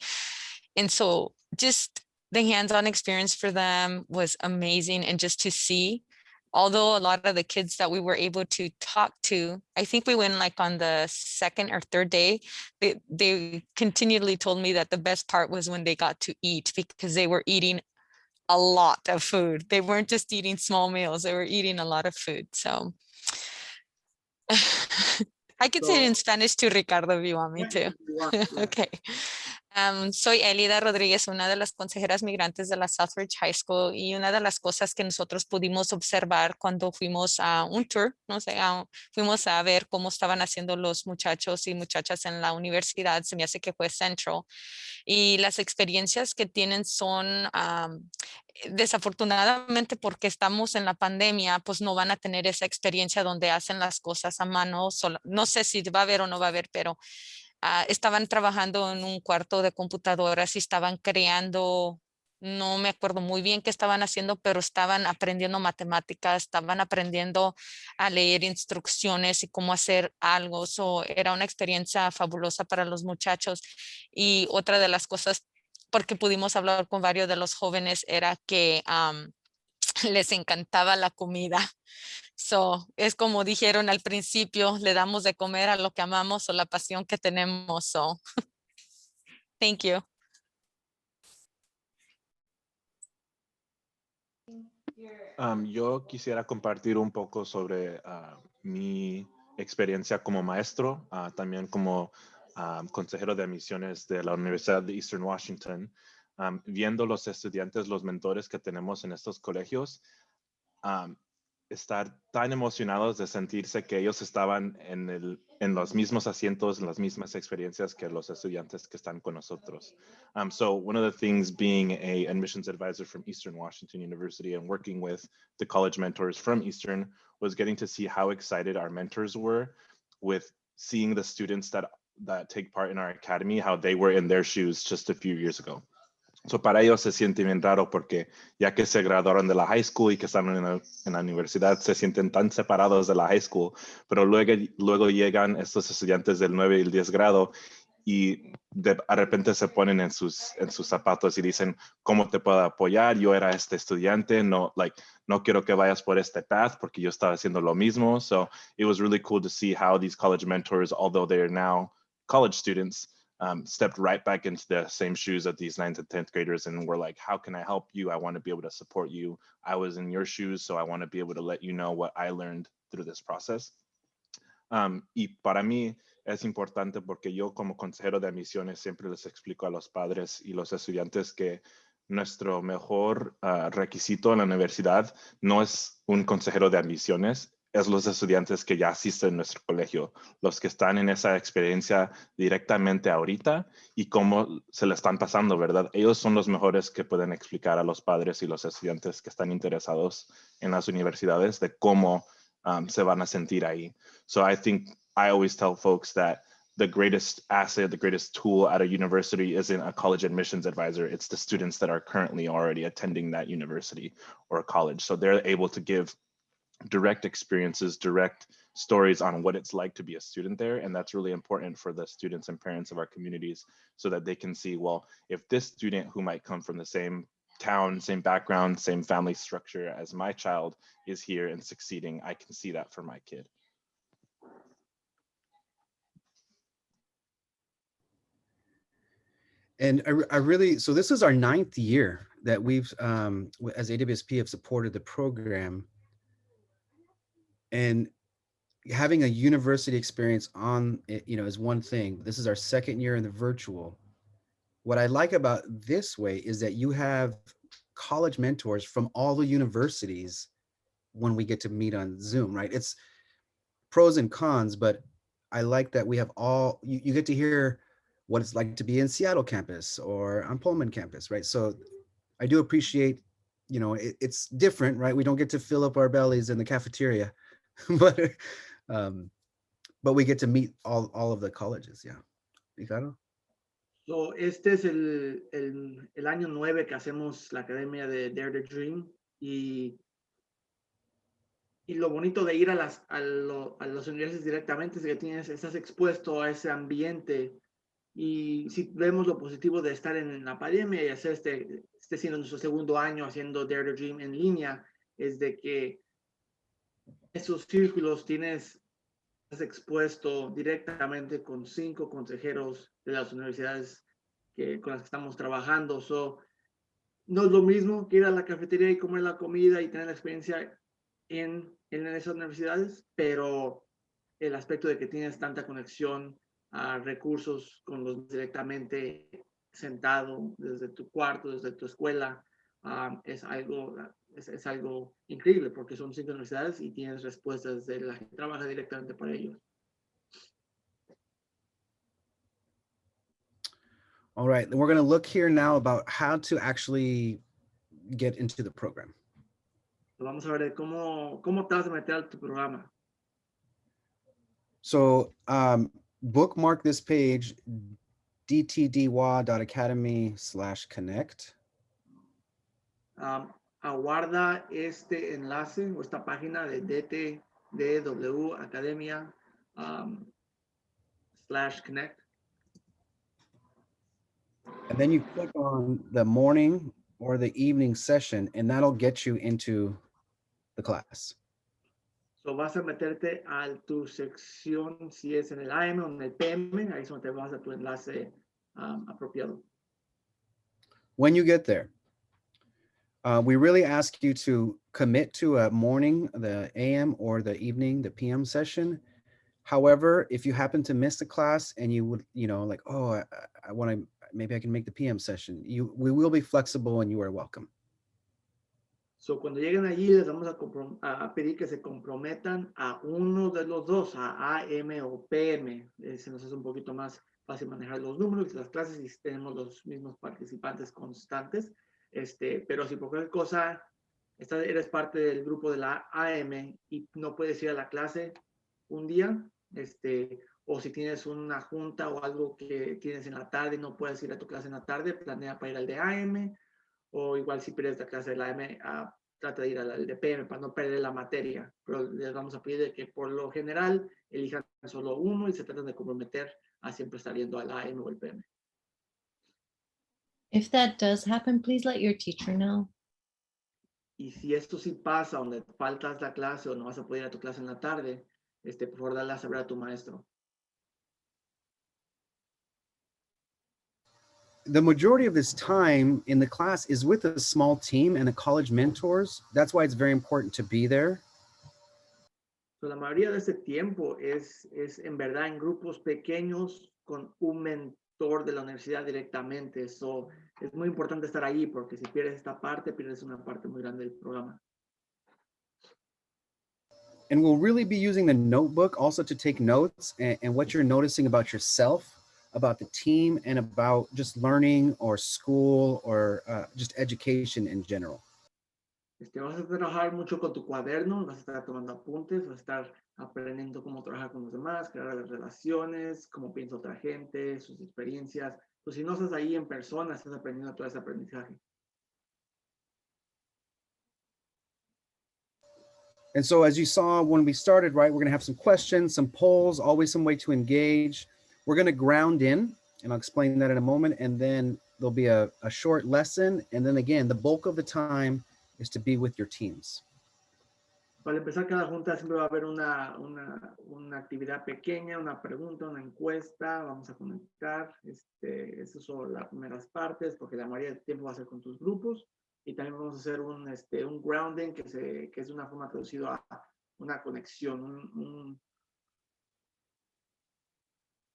S8: And so just the hands-on experience for them was amazing. And just to see, although a lot of the kids that we were able to talk to, I think we went like on the 2nd or 3rd day, they continually told me that the best part was when they got to eat because they were eating a lot of food. They weren't just eating small meals, they were eating a lot of food. So I could say it in Spanish to Ricardo if you want me to. Okay. Soy Elida Rodríguez, una de las consejeras migrantes de la Southridge High School y una de las cosas que nosotros pudimos observar cuando fuimos a un tour, no sé, fuimos a ver cómo estaban haciendo los muchachos y muchachas en la universidad, se me hace que fue Central, y las experiencias que tienen son desafortunadamente porque estamos en la pandemia, pues no van a tener esa experiencia donde hacen las cosas a mano. No sé si va a haber o no va a haber, pero estaban trabajando en un cuarto de computadoras y estaban creando, no me acuerdo muy bien qué estaban haciendo, pero estaban aprendiendo matemáticas, estaban aprendiendo a leer instrucciones y cómo hacer algo. Era una experiencia fabulosa para los muchachos. Y otra de las cosas, porque pudimos hablar con varios de los jóvenes, era que les encantaba la comida. Es como dijeron al principio, le damos de comer a lo que amamos o la pasión que tenemos. Thank you.
S5: Yo quisiera compartir un poco sobre mi experiencia como maestro, también como consejero de admisiones de la Universidad de Eastern Washington, viendo los estudiantes, los mentores que tenemos en estos colegios, estar tan emocionados de sentirse que ellos estaban en los mismos asientos, en las mismas experiencias que los estudiantes que están con nosotros. So one of the things being a admissions advisor from Eastern Washington University and working with the college mentors from Eastern was getting to see how excited our mentors were with seeing the students that take part in our academy, how they were in their shoes just a few years ago. So para ellos se siente bien raro porque ya que se graduaron de la high school y que están en la universidad, se sienten tan separados de la high school, pero luego llegan estos estudiantes del 9 y el 10 grado y de repente se ponen en sus zapatos y dicen, ¿cómo te puedo apoyar? Yo era este estudiante, no quiero que vayas por este path porque yo estaba haciendo lo mismo. So it was really cool to see how these college mentors, although they're now college students, stepped right back into the same shoes of these 9th and 10th graders and were like, how can I help you? I want to be able to support you. I was in your shoes, so I want to be able to let you know what I learned through this process. Y para mí es importante porque yo como consejero de admisiones siempre les explico a los padres y los estudiantes que nuestro mejor requisito en la universidad no es un consejero de admisiones, es los estudiantes que ya asisten a nuestro colegio, los que están en esa experiencia directamente ahorita y cómo se le están pasando, ¿verdad? Ellos son los mejores que pueden explicar a los padres y los estudiantes que están interesados en las universidades de cómo se van a sentir ahí. So I think I always tell folks that the greatest asset, the greatest tool at a university isn't a college admissions advisor. It's the students that are currently already attending that university or college. So they're able to give direct experiences, direct stories on what it's like to be a student there. And that's really important for the students and parents of our communities so that they can see, well, if this student who might come from the same town, same background, same family structure as my child is here and succeeding, I can see that for my kid.
S2: And I really, so this is our 9th year that we've, as AWSP, have supported the program. And having a university experience on it, is one thing. This is our 2nd year in the virtual. What I like about this way is that you have college mentors from all the universities when we get to meet on Zoom, right? It's pros and cons, but I like that we have you get to hear what it's like to be in Seattle campus or on Pullman campus, right? So I do appreciate, you know, it's different, right? We don't get to fill up our bellies in the cafeteria, but we get to meet all of the colleges, yeah. Ricardo?
S1: So, este es el año 9 que hacemos la academia de Dare to Dream y lo bonito de ir a las universidades directamente es que estás expuesto a ese ambiente y si vemos lo positivo de estar en la academia y hacer siendo nuestro segundo año haciendo Dare to Dream en línea, es de que esos círculos estás expuesto directamente con 5 consejeros de las universidades con las que estamos trabajando. So, no es lo mismo que ir a la cafetería y comer la comida y tener la experiencia en esas universidades, pero el aspecto de que tienes tanta conexión a recursos con los directamente sentado desde tu cuarto, desde tu escuela, es algo increíble porque son 5 universidades y tienes respuestas de la gente que trabaja directamente para ellos.
S2: All right, then we're going to look here now about how to actually get into the program.
S1: Vamos a ver cómo te vas a meter a tu programa.
S2: So bookmark this page, dtdwa.academy/connect.
S1: Aguarda este enlace o esta página de DTDW Academia /connect.
S2: And then you click on the morning or the evening session, and that'll get you into the class.
S1: So vas a meterte a tu sección, si es en el AM o en el PM, ahí es donde te vas a tu enlace apropiado.
S2: When you get there, we really ask you to commit to a morning, the AM, or the evening, the PM session. However, if you happen to miss the class and you would, like, oh, I want to, maybe I can make the PM session, we will be flexible and you are welcome.
S1: So, cuando lleguen allí, les vamos a pedir que se comprometan a uno de los dos, a AM o PM. Se nos hace un poquito más fácil manejar los números y las clases y tenemos los mismos participantes constantes. Pero si por cualquier cosa eres parte del grupo de la AM y no puedes ir a la clase un día, o si tienes una junta o algo que tienes en la tarde y no puedes ir a tu clase en la tarde, planea para ir al de AM, o igual si pierdes la clase de la AM, trata de ir al de PM para no perder la materia. Pero les vamos a pedir que por lo general elijan solo uno y se tratan de comprometer a siempre estar yendo al AM o el PM.
S3: If that does happen, please let your teacher know.
S1: Y si esto sí pasa, donde faltas la clase o no vas a poder ir a tu clase en la tarde, por favor, dale a saber a tu maestro.
S2: The majority of this time in the class is with a small team and the college mentors. That's why it's very important to be there.
S1: So, la mayoría de ese tiempo es en verdad en grupos pequeños con un mentor de la universidad directamente. So, es muy importante estar ahí porque si pierdes esta parte, pierdes una parte muy grande del programa.
S2: And we'll really be using the notebook also to take notes and what you're noticing about yourself, about the team, and about just learning or school or just education in general.
S1: Vas a trabajar mucho con tu cuaderno, vas a estar tomando apuntes, vas a estar aprendiendo cómo trabajar con los demás, crear las relaciones, cómo piensa otra gente, sus experiencias. Pues si no estás ahí en persona, estás aprendiendo todo ese aprendizaje.
S2: And so as you saw when we started, right, we're going to have some questions, some polls, always some way to engage. We're going to ground in, and I'll explain that in a moment. And then there'll be a short lesson. And then again, the bulk of the time is to be with your teams.
S1: Para empezar cada junta siempre va a haber una actividad pequeña, una pregunta, una encuesta, vamos a conectar. Esas son las primeras partes porque la mayoría del tiempo va a ser con tus grupos. Y también vamos a hacer un grounding que es una forma traducida a una conexión,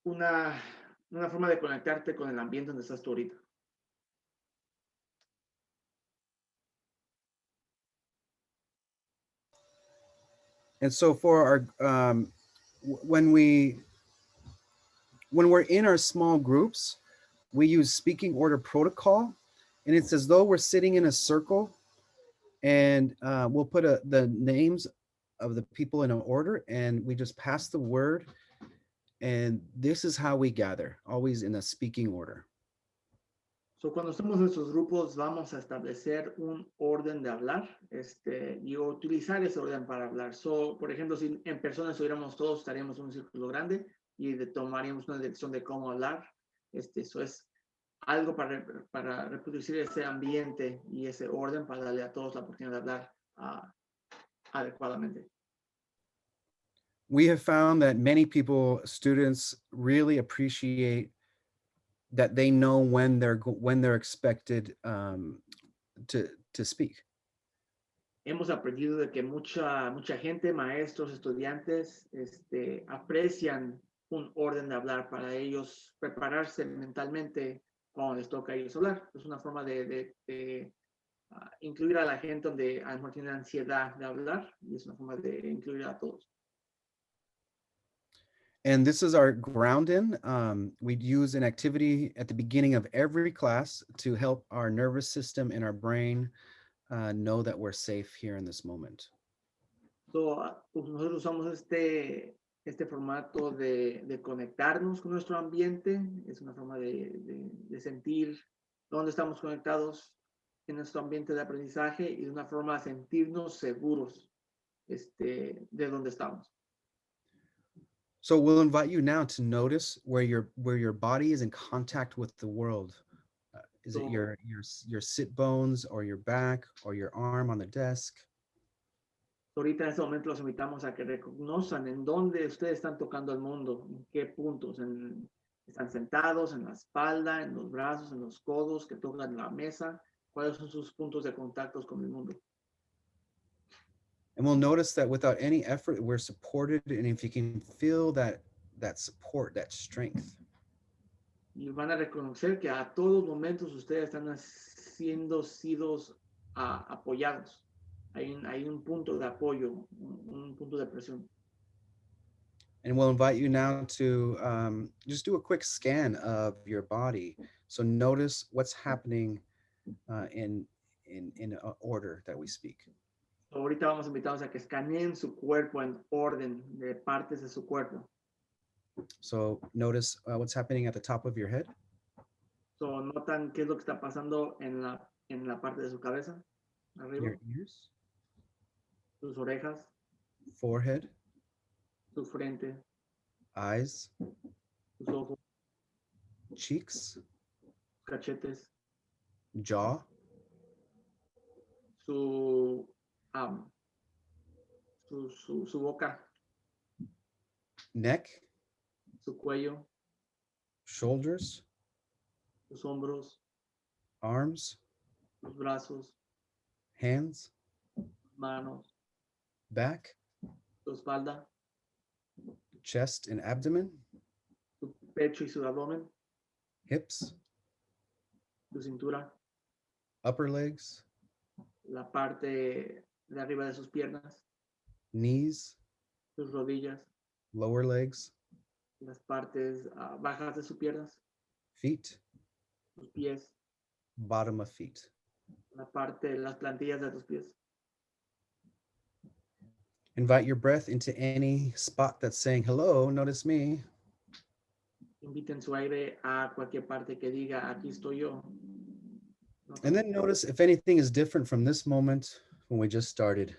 S1: una forma de conectarte con el ambiente donde estás tú ahorita.
S2: And so for our, when we when we're in our small groups, we use speaking order protocol, and it's as though we're sitting in a circle, and we'll put the names of the people in an order, and we just pass the word, and this is how we gather, always in a speaking order.
S1: So, cuando estamos en estos grupos, vamos a establecer un orden de hablar y utilizar ese orden para hablar. So, por ejemplo, si en persona estuviéramos todos, estaríamos en un círculo grande y tomaríamos una decisión de cómo hablar. Eso es algo para reproducir ese ambiente y ese orden para darle a todos la oportunidad de hablar adecuadamente.
S2: We have found that many people, students, really appreciate that they know when they're expected to speak.
S1: Hemos aprendido de que mucha gente, maestros, estudiantes, aprecian un orden de hablar para ellos prepararse mentalmente cuando les toca a ellos hablar. Es una forma de incluir a la gente donde a lo mejor tiene ansiedad de hablar, y es una forma de incluir a todos.
S2: And this is our ground in. We'd use an activity at the beginning of every class to help our nervous system and our brain know that we're safe here in this moment.
S1: So, nosotros usamos este formato de conectarnos con nuestro ambiente. Es una forma de sentir dónde estamos conectados en nuestro ambiente de aprendizaje, y de una forma de sentirnos seguros de dónde estamos.
S2: So we'll invite you now to notice where your body is in contact with the world. Is it your sit bones, or your back, or your arm on the desk?
S1: Ahorita en este momento los invitamos a que reconozcan en dónde ustedes están tocando el mundo, en qué puntos. Están sentados, en la espalda, en los brazos, en los codos, que tocan la mesa. ¿Cuáles son sus puntos de contactos con el mundo?
S2: And we'll notice that without any effort, we're supported, and if you can feel that support, that strength.
S1: Y van a reconocer que a todos momentos ustedes están siendo apoyados. Hay un punto de apoyo, un punto de presión.
S2: And we'll invite you now to just do a quick scan of your body. So notice what's happening in order that we speak.
S1: Ahorita vamos a invitarlos a que escaneen su cuerpo en orden de partes de su cuerpo.
S2: So notice what's happening at the top of your head.
S1: So, notan qué es lo que está pasando en la parte de su cabeza, arriba.
S2: Your ears,
S1: Sus orejas,
S2: forehead,
S1: su frente,
S2: eyes,
S1: sus ojos,
S2: cheeks,
S1: cachetes,
S2: jaw,
S1: su boca,
S2: neck,
S1: su cuello,
S2: shoulders,
S1: sus hombros,
S2: arms,
S1: sus brazos,
S2: hands,
S1: manos,
S2: back,
S1: su espalda,
S2: chest and abdomen,
S1: su pecho y su abdomen,
S2: hips,
S1: su cintura,
S2: upper legs,
S1: la parte de arriba de sus piernas,
S2: knees,
S1: sus rodillas,
S2: lower legs,
S1: las partes bajas de sus piernas,
S2: feet,
S1: sus pies,
S2: bottom of feet.
S1: las plantillas de tus pies.
S2: Invite your breath into any spot that's saying, hello, notice me.
S1: Inviten su aire a cualquier parte que diga, aquí estoy yo.
S2: And then notice if anything is different from this moment when we just started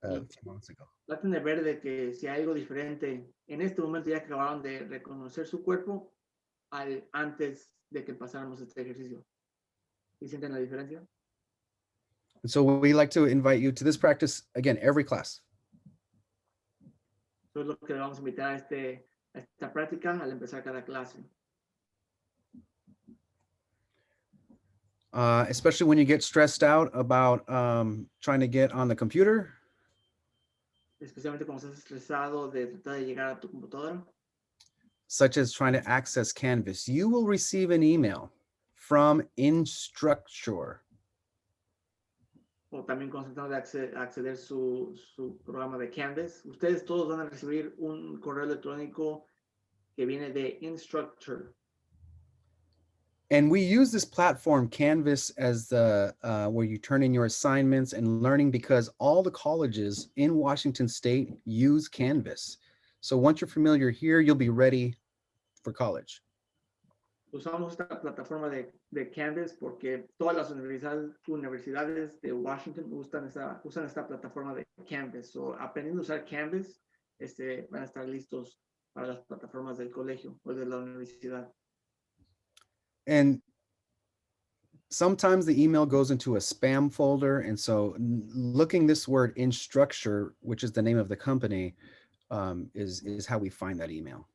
S2: a few months ago.
S1: Traten de ver de que si hay algo diferente en este momento, ya que acabaron de reconocer su cuerpo antes de que pasáramos este ejercicio. ¿Y sienten la diferencia?
S2: And so we like to invite you to this practice again, every class.
S1: Eso es lo que le vamos a invitar a esta práctica al empezar cada clase.
S2: Especially when you get stressed out about trying to get on the computer.
S1: Especialmente cuando estás estresado de tratar de llegar a tu computadora.
S2: Such as trying to access Canvas. You will receive an email from Instructure.
S1: O también cuando están tratando de acceder su programa de Canvas. Ustedes todos van a recibir un correo electrónico que viene de instructor.
S2: And we use this platform Canvas as the where you turn in your assignments and learning, because all the colleges in Washington State use Canvas. So once you're familiar here, you'll be ready for college.
S1: Usamos esta plataforma de Canvas porque todas las universidades de Washington usan esta plataforma de Canvas. So, aprendiendo a usar Canvas, van a estar listos para las plataformas del colegio o de la universidad.
S2: And sometimes the email goes into a spam folder. And so looking this word Instructure, which is the name of the company, is how we find that email.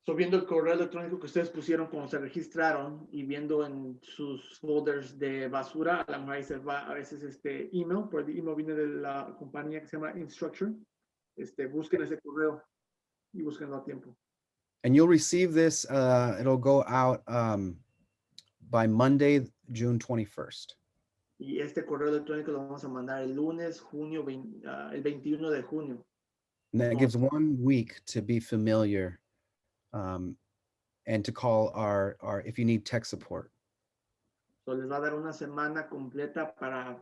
S1: So, viendo el correo electrónico que ustedes pusieron cuando se registraron y viendo en sus folders de basura, a lo mejor ahí se va a veces email, porque el email viene de la compañía que se llama Instructure. Busquen ese correo y búsquenlo a tiempo.
S2: And you'll receive this, it'll go out by Monday, June 21st.
S1: Y este correo electrónico lo vamos a mandar el lunes, el 21 de junio.
S2: And that gives 1 week to be familiar and to call our if you need tech support.
S1: So les va a dar una semana completa para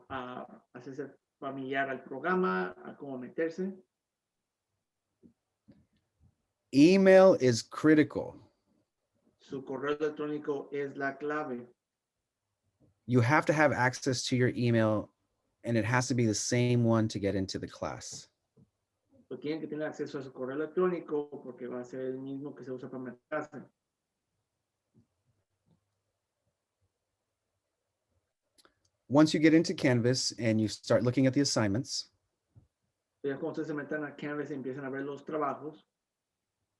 S1: hacerse familiar al programa, a cómo meterse.
S2: Email is critical.
S1: Su correo electrónico es la clave.
S2: You have to have access to your email, and it has to be the same one to get into the class.
S1: So tienen que tener acceso a su correo electrónico porque va a ser el mismo que se usa para meterse.
S2: Once you get into Canvas and you start looking at the assignments,
S1: Ya cuando ustedes se metan a Canvas y empiezan a ver los trabajos,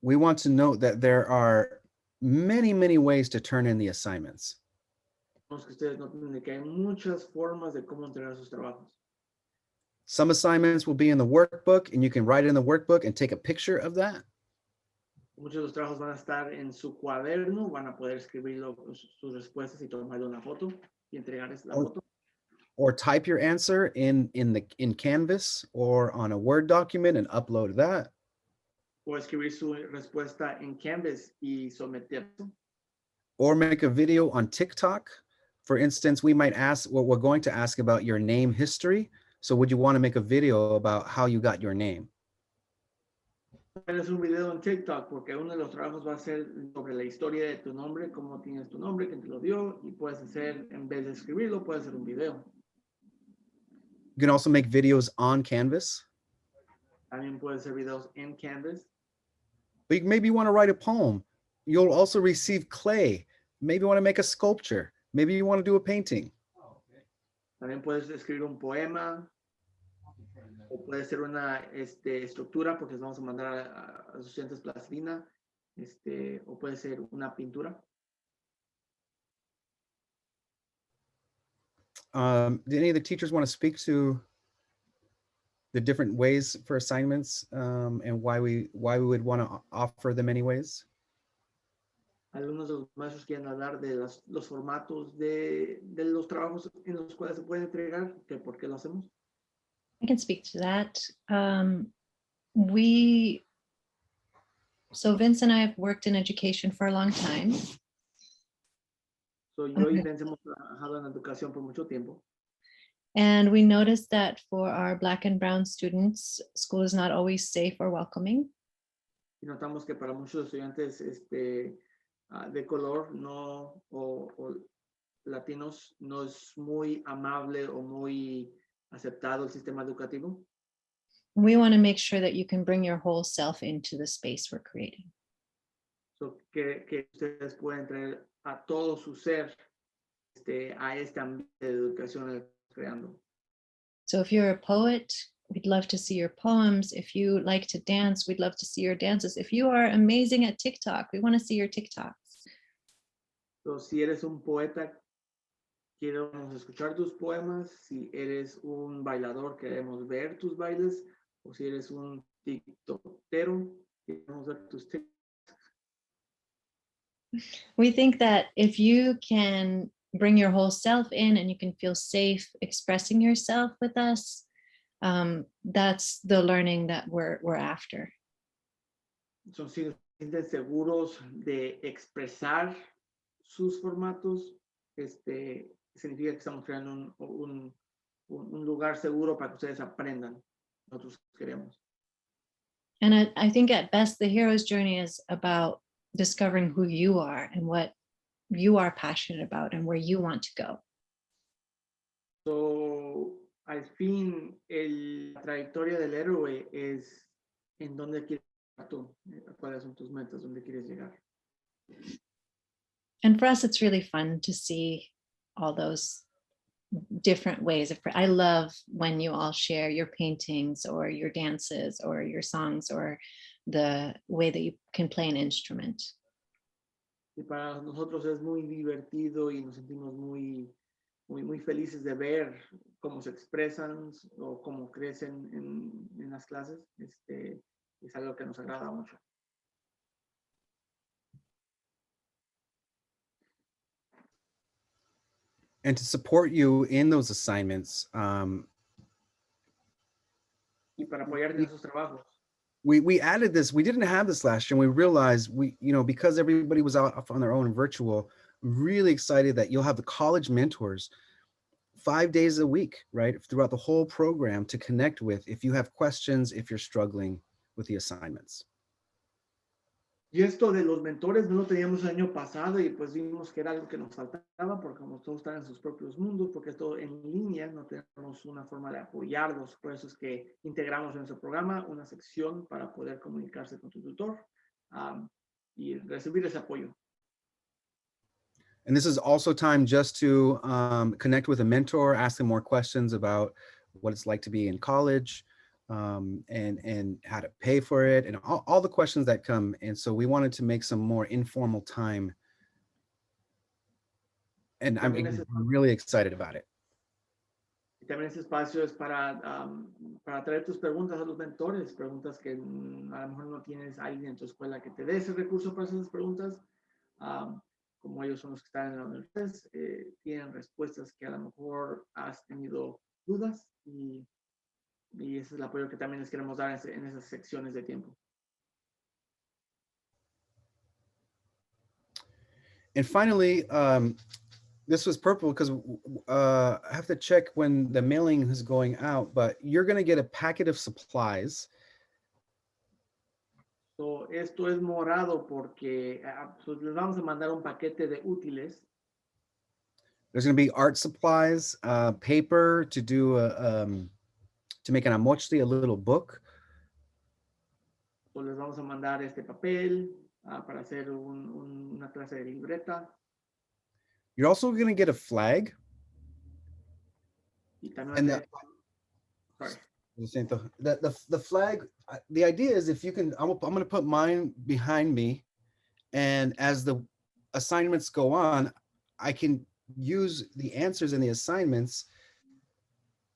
S2: we want to note that there are many, many ways to turn in the assignments.
S1: vemos que ustedes noten que hay muchas formas de cómo entregar sus trabajos.
S2: Some assignments will be in the workbook, and you can write in the workbook and take a picture of that.
S1: Muchos de los trabajos van a estar en su cuaderno, van a poder escribir sus respuestas y tomarle una foto y entregarles la foto.
S2: Or type your answer in Canvas or on a Word document and upload that.
S1: O escribir su respuesta en Canvas y someterlo.
S2: Or make a video on TikTok. For instance, we might ask, well, we're going to ask about your name history. So would you want to make a video about how you got your name?
S1: Tienes un video en TikTok porque uno de los trabajos va a ser sobre la historia de tu nombre, cómo tienes tu nombre, quién te lo dio, y puedes hacer, en vez de escribirlo, puedes hacer un video.
S2: You can also make videos on Canvas.
S1: También puedes hacer videos en Canvas.
S2: But maybe you want to write a poem. You'll also receive clay. Maybe you want to make a sculpture. Maybe you want to do a painting.
S1: También puedes escribir un poema o puede ser una estructura porque les vamos a mandar a los estudiantes plastilina, o puede ser una pintura.
S2: Do any of the teachers want to speak to the different ways for assignments and why we would want to offer them anyways?
S1: Algunos de los maestros quieren hablar de los formatos de los trabajos en los cuales se puede entregar, que por qué lo hacemos.
S3: I can speak to that. So Vince and I have worked in education for a long time.
S1: So yo y Vince hemos trabajado en educación por mucho tiempo.
S3: And we noticed that for our Black and Brown students, school is not always safe or welcoming.
S1: Y notamos que para muchos estudiantes de color o latinos no es muy amable o muy aceptado el sistema educativo.
S3: We want to make sure that you can bring your whole self into the space we're creating.
S1: So que ustedes pueden traer a todo su ser a este ambiente de educación creando.
S3: So if you're a poet, we'd love to see your poems. If you like to dance, we'd love to see your dances. If you are amazing at TikTok, we want to see your TikToks.
S1: So si eres un poeta, queremos escuchar tus poemas. Si eres un bailador, queremos ver tus bailes. O si eres un tiktokero, queremos ver tus TikToks.
S3: We think that if you can bring your whole self in and you can feel safe expressing yourself with us, that's the learning that we're after.
S1: So, si sienten seguros de expresar sus formatos, significa que estamos creando un lugar seguro para que ustedes aprendan. Nosotros queremos.
S3: And I think at best, the hero's journey is about discovering who you are and what you are passionate about and where you want to go.
S1: So, al fin, la trayectoria del héroe es en dónde quieres llegar tú, cuáles son tus metas, dónde quieres llegar.
S3: And for us, it's really fun to see all those different ways of, I love when you all share your paintings or your dances or your songs or the way that you can play an instrument.
S1: Y para nosotros es muy divertido y nos sentimos muy felices de ver cómo se expresan o cómo crecen en las clases. Es algo que nos agrada mucho.
S2: And to support you in those assignments,
S1: Y para apoyarte en esos trabajos.
S2: we added this. We didn't have this last year, and we realized because everybody was out on their own virtual, I'm really excited that you'll have the college mentors 5 days a week, right, throughout the whole program to connect with if you have questions, if you're struggling with the assignments.
S1: Y esto de los mentores no lo teníamos el año pasado y pues vimos que era algo que nos faltaba porque como todos están en sus propios mundos, porque esto en línea no tenemos una forma de apoyarlos. Por eso es que integramos en nuestro programa una sección para poder comunicarse con tu tutor y recibir ese apoyo.
S2: And this is also time just to connect with a mentor, ask them more questions about what it's like to be in college, and how to pay for it, and all the questions that come. And so we wanted to make some more informal time. And I'm really excited about it.
S1: Y también ese espacio es para traer tus preguntas a los mentores, preguntas que a lo mejor no tienes alguien en tu escuela que te dé ese recurso para esas preguntas. Como ellos son los que están en la universidad, tienen respuestas que a lo mejor has tenido dudas y ese es el apoyo que también les queremos dar en esas secciones de tiempo.
S2: And finally, this was purple because I have to check when the mailing is going out, but you're going to get a packet of supplies.
S1: So, esto es morado porque les vamos a mandar un paquete de útiles.
S2: There's going to be art supplies, paper to do to make an amochli, a little book.
S1: So, les vamos a mandar este papel para hacer una clase de libreta.
S2: You're also going to get a flag.
S1: Y también
S2: And the flag, the idea is if you can, I'm going to put mine behind me, and as the assignments go on, I can use the answers in the assignments.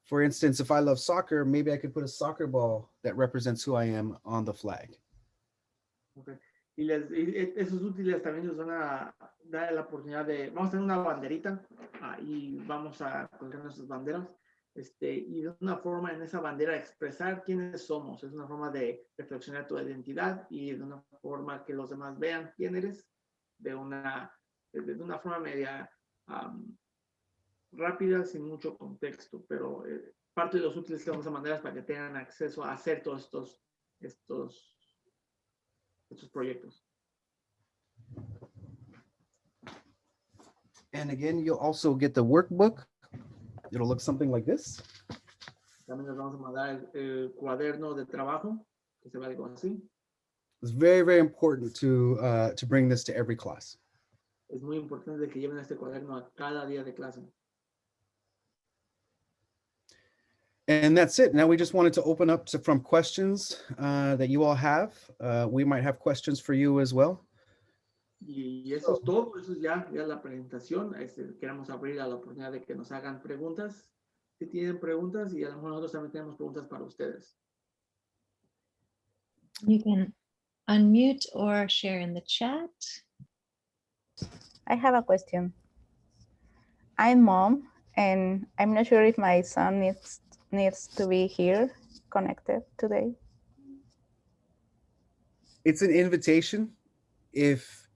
S2: For instance, if I love soccer, maybe I could put a soccer ball that represents who I am on the flag.
S1: Okay. Y esos útiles también nos van a dar la oportunidad de, vamos a tener una banderita y vamos a colgar nuestras banderas. Y de una forma en esa bandera expresar quiénes somos. Es una forma de reflexionar tu identidad y de una forma que los demás vean quién eres de una forma media rápida, sin mucho contexto, pero parte de los útiles que vamos a mandar es para que tengan acceso a hacer todos estos proyectos.
S2: And again, you'll also get the workbook. It'll look something like this.
S1: También les vamos a mandar el cuaderno de trabajo, que se ve algo así.
S2: It's very, very important to bring this to every class.
S1: Es muy importante que lleven este cuaderno a cada día de clase.
S2: And that's it. Now we just wanted to open up from questions that you all have. We might have questions for you as well.
S1: Y eso es todo, eso es ya la presentación. Queremos abrir a la oportunidad de que nos hagan preguntas, si tienen preguntas, y a lo mejor nosotros también tenemos preguntas para ustedes.
S3: You can unmute or share in the chat.
S7: I have a question. I'm mom, and I'm not sure if my son needs to be here connected today.
S2: It's an invitation. If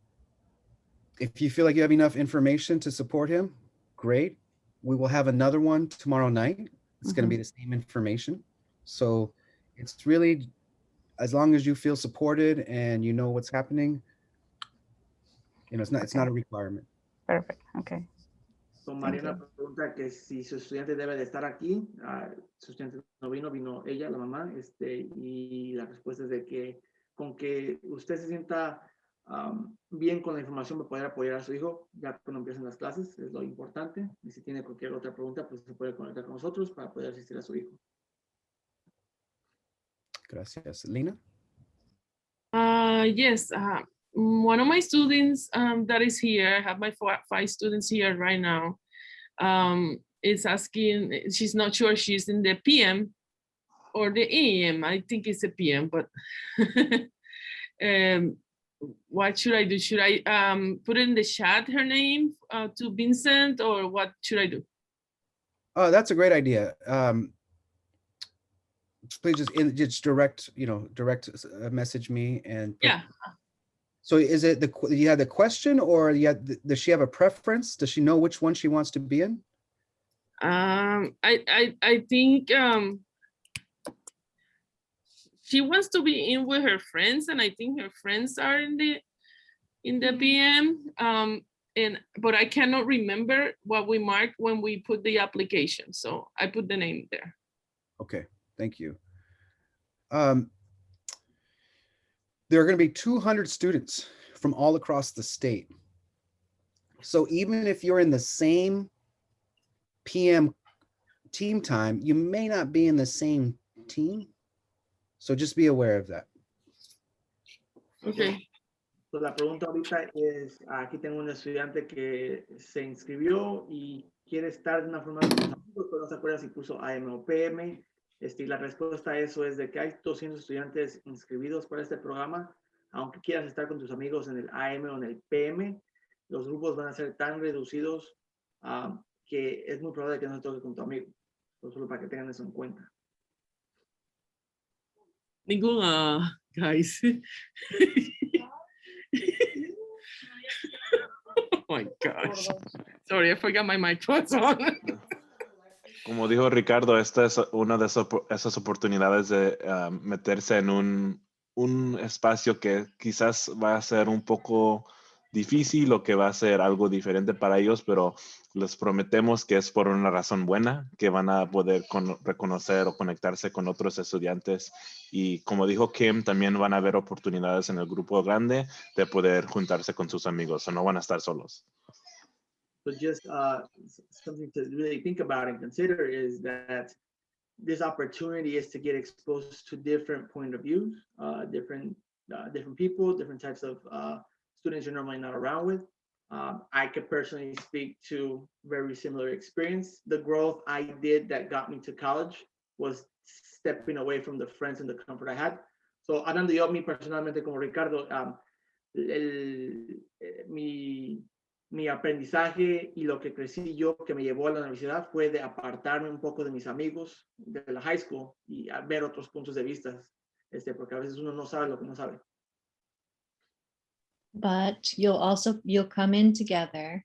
S2: you feel like you have enough information to support him, great. We will have another one tomorrow night. It's going to be the same information. So it's really, as long as you feel supported and you know what's happening, it's not a requirement.
S7: Perfect. Okay.
S1: So Mariana pregunta que si su estudiante debe de estar aquí. Su estudiante no vino ella, la mamá, y la respuesta es de que con que usted se sienta bien con la información para poder apoyar a su hijo ya cuando empiecen las clases, es lo importante. Y si tiene cualquier otra pregunta, pues se puede conectar con nosotros para poder asistir a su hijo.
S2: Gracias. Lina?
S4: Yes, one of my students that is here, I have my 5 students here right now, is asking, she's not sure she's in the PM or the AM. I think it's a PM, but what should I do? Should I put in the chat her name to Vincent, or what should I do?
S2: Oh, that's a great idea. Please just direct message me and
S4: Yeah.
S2: So is it you had the question, or does she have a preference? Does she know which one she wants to be in?
S4: I think she wants to be in with her friends, and I think her friends are in the PM. But I cannot remember what we marked when we put the application, so I put the name there.
S2: Okay, thank you. There are going to be 200 students from all across the state. So even if you're in the same PM team time, you may not be in the same team. So just be aware of that.
S4: Okay.
S1: So la pregunta ahorita es, aquí tengo un estudiante que se inscribió y quiere estar de una forma, pero no se acuerda si puso AM o PM. Y la respuesta a eso es de que hay 200 estudiantes inscribidos para este programa. Aunque quieras estar con tus amigos en el AM o en el PM, los grupos van a ser tan reducidos que es muy probable que no se toque con tu amigo. Solo para que tengan eso en cuenta.
S4: Ninguna, guys. Oh my gosh. Sorry, I forgot my mic was on.
S5: Como dijo Ricardo, esta es una de esas oportunidades de meterse en un espacio que quizás va a ser un poco difícil o que va a ser algo diferente para ellos, pero les prometemos que es por una razón buena, que van a poder reconocer o conectarse con otros estudiantes. Y como dijo Kim, también van a haber oportunidades en el grupo grande de poder juntarse con sus amigos, o no van a estar solos.
S1: So just something to really think about and consider is that this opportunity is to get exposed to different point of views, different people, different types of students you're normally not around with. I could personally speak to very similar experience. The growth I did that got me to college was stepping away from the friends and the comfort I had. So hablando yo a mí personalmente como Ricardo, mi aprendizaje y lo que crecí yo, que me llevó a la universidad, fue de apartarme un poco de mis amigos de la high school y a ver otros puntos de vista, porque a veces uno no sabe lo que no sabe.
S3: But you'll come in together,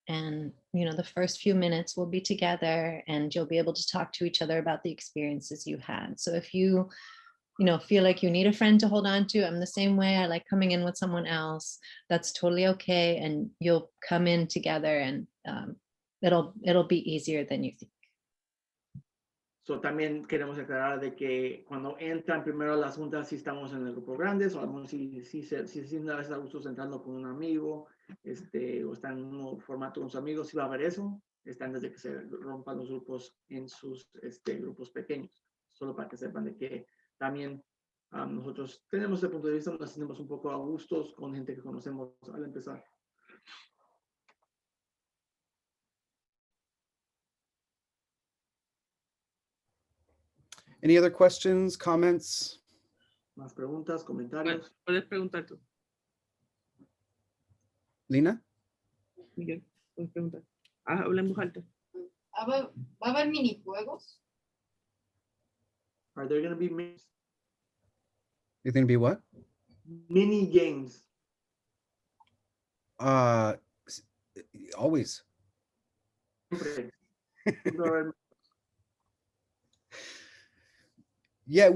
S3: and the first few minutes will be together, and you'll be able to talk to each other about the experiences you had. So if you feel like you need a friend to hold on to, I'm the same way. I like coming in with someone else. That's totally okay. And you'll come in together, and it'll be easier than you think.
S1: So también queremos aclarar de que cuando entran primero a las juntas, si estamos en el grupo grande, o si se sienten a veces a gusto entrando con un amigo, o están en un formato con sus amigos, si va a haber eso, antes de que se rompan los grupos en sus grupos pequeños. Solo para que sepan de que también nosotros tenemos ese punto de vista, nos sentimos un poco a gustos con gente que conocemos al empezar.
S2: Any other questions, comments?
S1: Más preguntas, comentarios.
S4: Puedes preguntar tú,
S2: Lina?
S4: Miguel. Puedes preguntar. Habla en voz alta.
S9: ¿Va a haber minijuegos?
S1: Are there going to be
S2: You're going to be what?
S1: Mini games.
S2: S- Always.
S1: Siempre. Siempre va a haber-
S2: Yeah,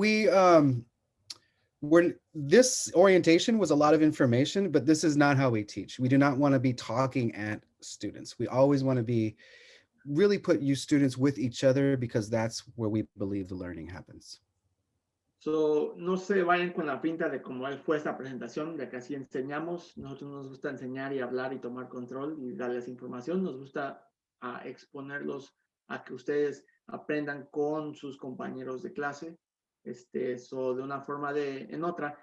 S2: this orientation was a lot of information, but this is not how we teach. We do not want to be talking at students. We always want to be really put you students with each other because that's where we believe the learning happens.
S1: So, no se vayan con la pinta de cómo fue esta presentación, de que así enseñamos. Nosotros nos gusta enseñar y hablar y tomar control y darles información. Nos gusta exponerlos a que ustedes aprendan con sus compañeros de clase. De una forma en otra,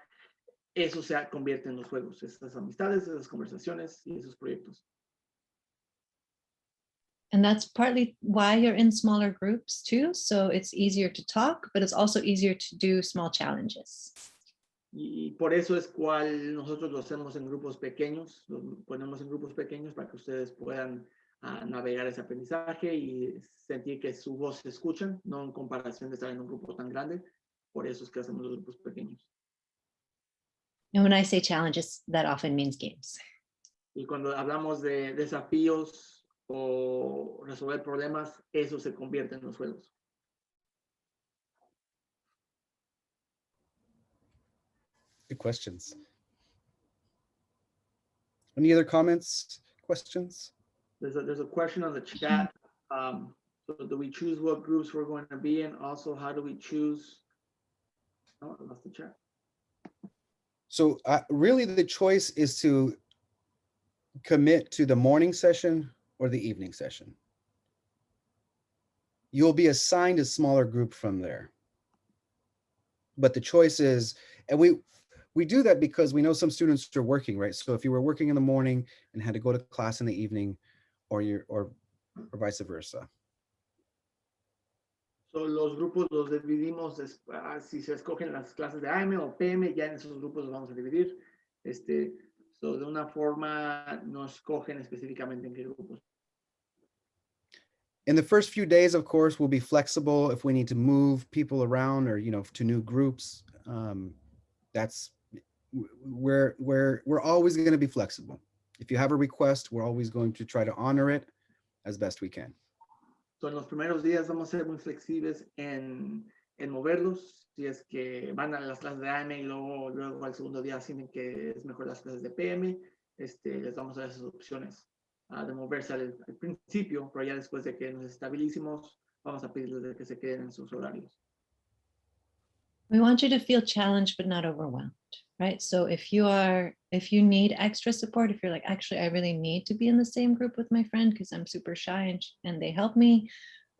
S1: eso se convierte en los juegos, esas amistades, esas conversaciones y esos proyectos.
S3: And that's partly why you're in smaller groups too. So it's easier to talk, but it's also easier to do small challenges.
S1: Y por eso es cual nosotros lo hacemos en grupos pequeños, lo ponemos en grupos pequeños para que ustedes puedan navegar ese aprendizaje y sentir que su voz se escucha, no en comparación de estar en un grupo tan grande. Por eso es que hacemos los grupos pequeños.
S3: And when I say challenges, that often means games.
S1: Y cuando hablamos de desafíos o resolver problemas, eso se convierte en los juegos.
S2: Good questions. Any other comments, questions?
S1: There's a question on the chat. So do we choose what groups we're going to be in? Also, how do we choose? Oh, I lost the chat.
S2: So really the choice is to commit to the morning session or the evening session. You'll be assigned a smaller group from there. But the choice is, and we do that because we know some students are working, right? So if you were working in the morning and had to go to class in the evening, or vice versa.
S1: So los grupos los dividimos, si se escogen las clases de AM o PM, ya en esos grupos los vamos a dividir. So de una forma no escogen específicamente en qué grupos.
S2: In the first few days, of course, we'll be flexible if we need to move people around or, to new groups. We're always going to be flexible. If you have a request, we're always going to try to honor it as best we can.
S1: So en los primeros días vamos a ser muy flexibles en moverlos. Si es que van a las clases de AM y luego al segundo día sienten que es mejor las clases de PM, les vamos a dar esas opciones de moverse al principio, pero ya después de que nos estabilicemos, vamos a pedirles de que se queden en sus horarios.
S3: We want you to feel challenged but not overwhelmed, right? So if you need extra support, if you're like, actually, I really need to be in the same group with my friend because I'm super shy and they help me,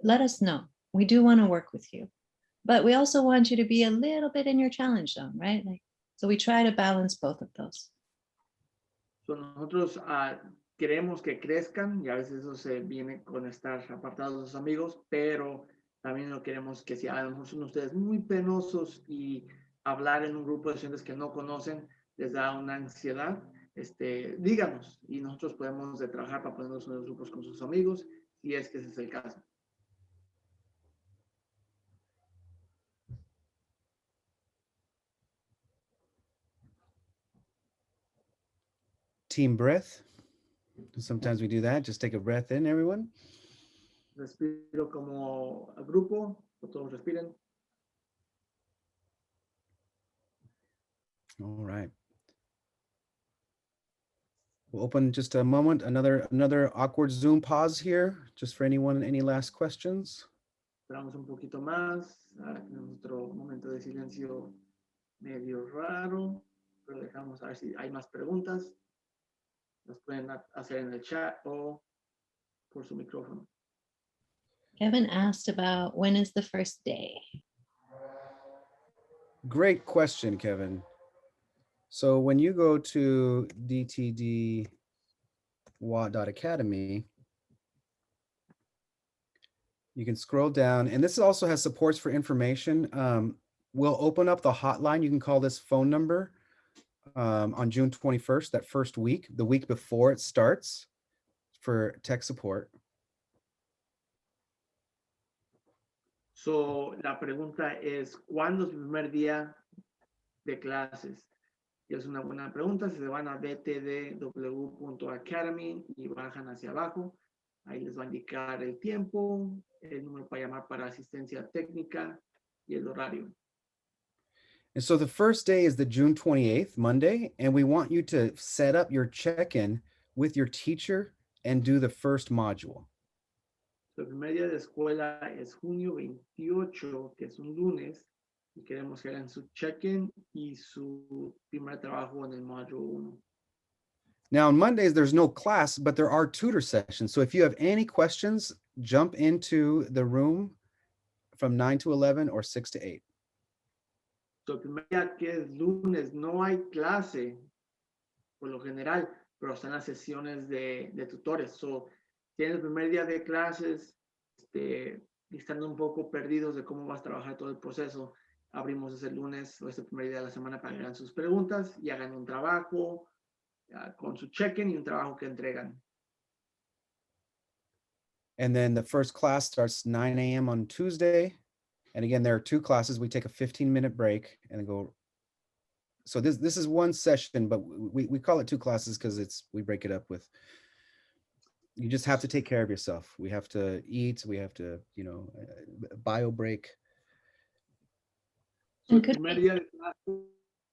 S3: let us know. We do want to work with you. But we also want you to be a little bit in your challenge zone, right? So we try to balance both of those.
S1: So nosotros queremos que crezcan y a veces eso se viene con estar apartados de sus amigos, pero también no queremos que si a lo mejor son ustedes muy penosos y hablar en un grupo de estudiantes que no conocen les da una ansiedad, díganos y nosotros podemos trabajar para ponernos en los grupos con sus amigos si es que ese es el caso.
S2: Team breath. Sometimes we do that. Just take a breath in, everyone.
S1: Respiro como grupo, todos respiren.
S2: All right. We'll open just a moment, another awkward Zoom pause here, just for anyone, any last questions?
S1: Esperamos un poquito más, nuestro momento de silencio medio raro, pero dejamos a ver si hay más preguntas. Las pueden hacer en el chat o por su micrófono.
S3: Kevin asked about when is the first day?
S2: Great question, Kevin. So when you go to dtd.academy, you can scroll down, and this also has supports for information. We'll open up the hotline. You can call this phone number on June 21st, that first week, the week before it starts, for tech support.
S1: So, la pregunta es, ¿cuándo es el primer día de clases? Y es una buena pregunta. Si se van a btdw.academy y bajan hacia abajo, ahí les va a indicar el tiempo, el número para llamar para asistencia técnica y el horario.
S2: And so the first day is the June 28th, Monday, and we want you to set up your check-in with your teacher and do the first module.
S1: El primer día de escuela es junio 28, que es un lunes, y queremos que hagan su check-in y su primer trabajo en el módulo 1.
S2: Now on Mondays, there's no class, but there are tutor sessions. So if you have any questions, jump into the room from 9 to 11 or 6 to 8.
S1: So, el primer día que es lunes no hay clase, por lo general, pero están las sesiones de tutores. So, tienen el primer día de clases, y estando un poco perdidos de cómo vas a trabajar todo el proceso, abrimos ese lunes o ese primer día de la semana para que hagan sus preguntas y hagan un trabajo con su check-in y un trabajo que entregan.
S2: And then the first class starts 9 a.m. on Tuesday. And again, there are 2 classes. We take a 15-minute break and then go. So this is one session, but we call it 2 classes because we break it up with. You just have to take care of yourself. We have to eat. We have to, bio break.
S1: So, el primer día de clase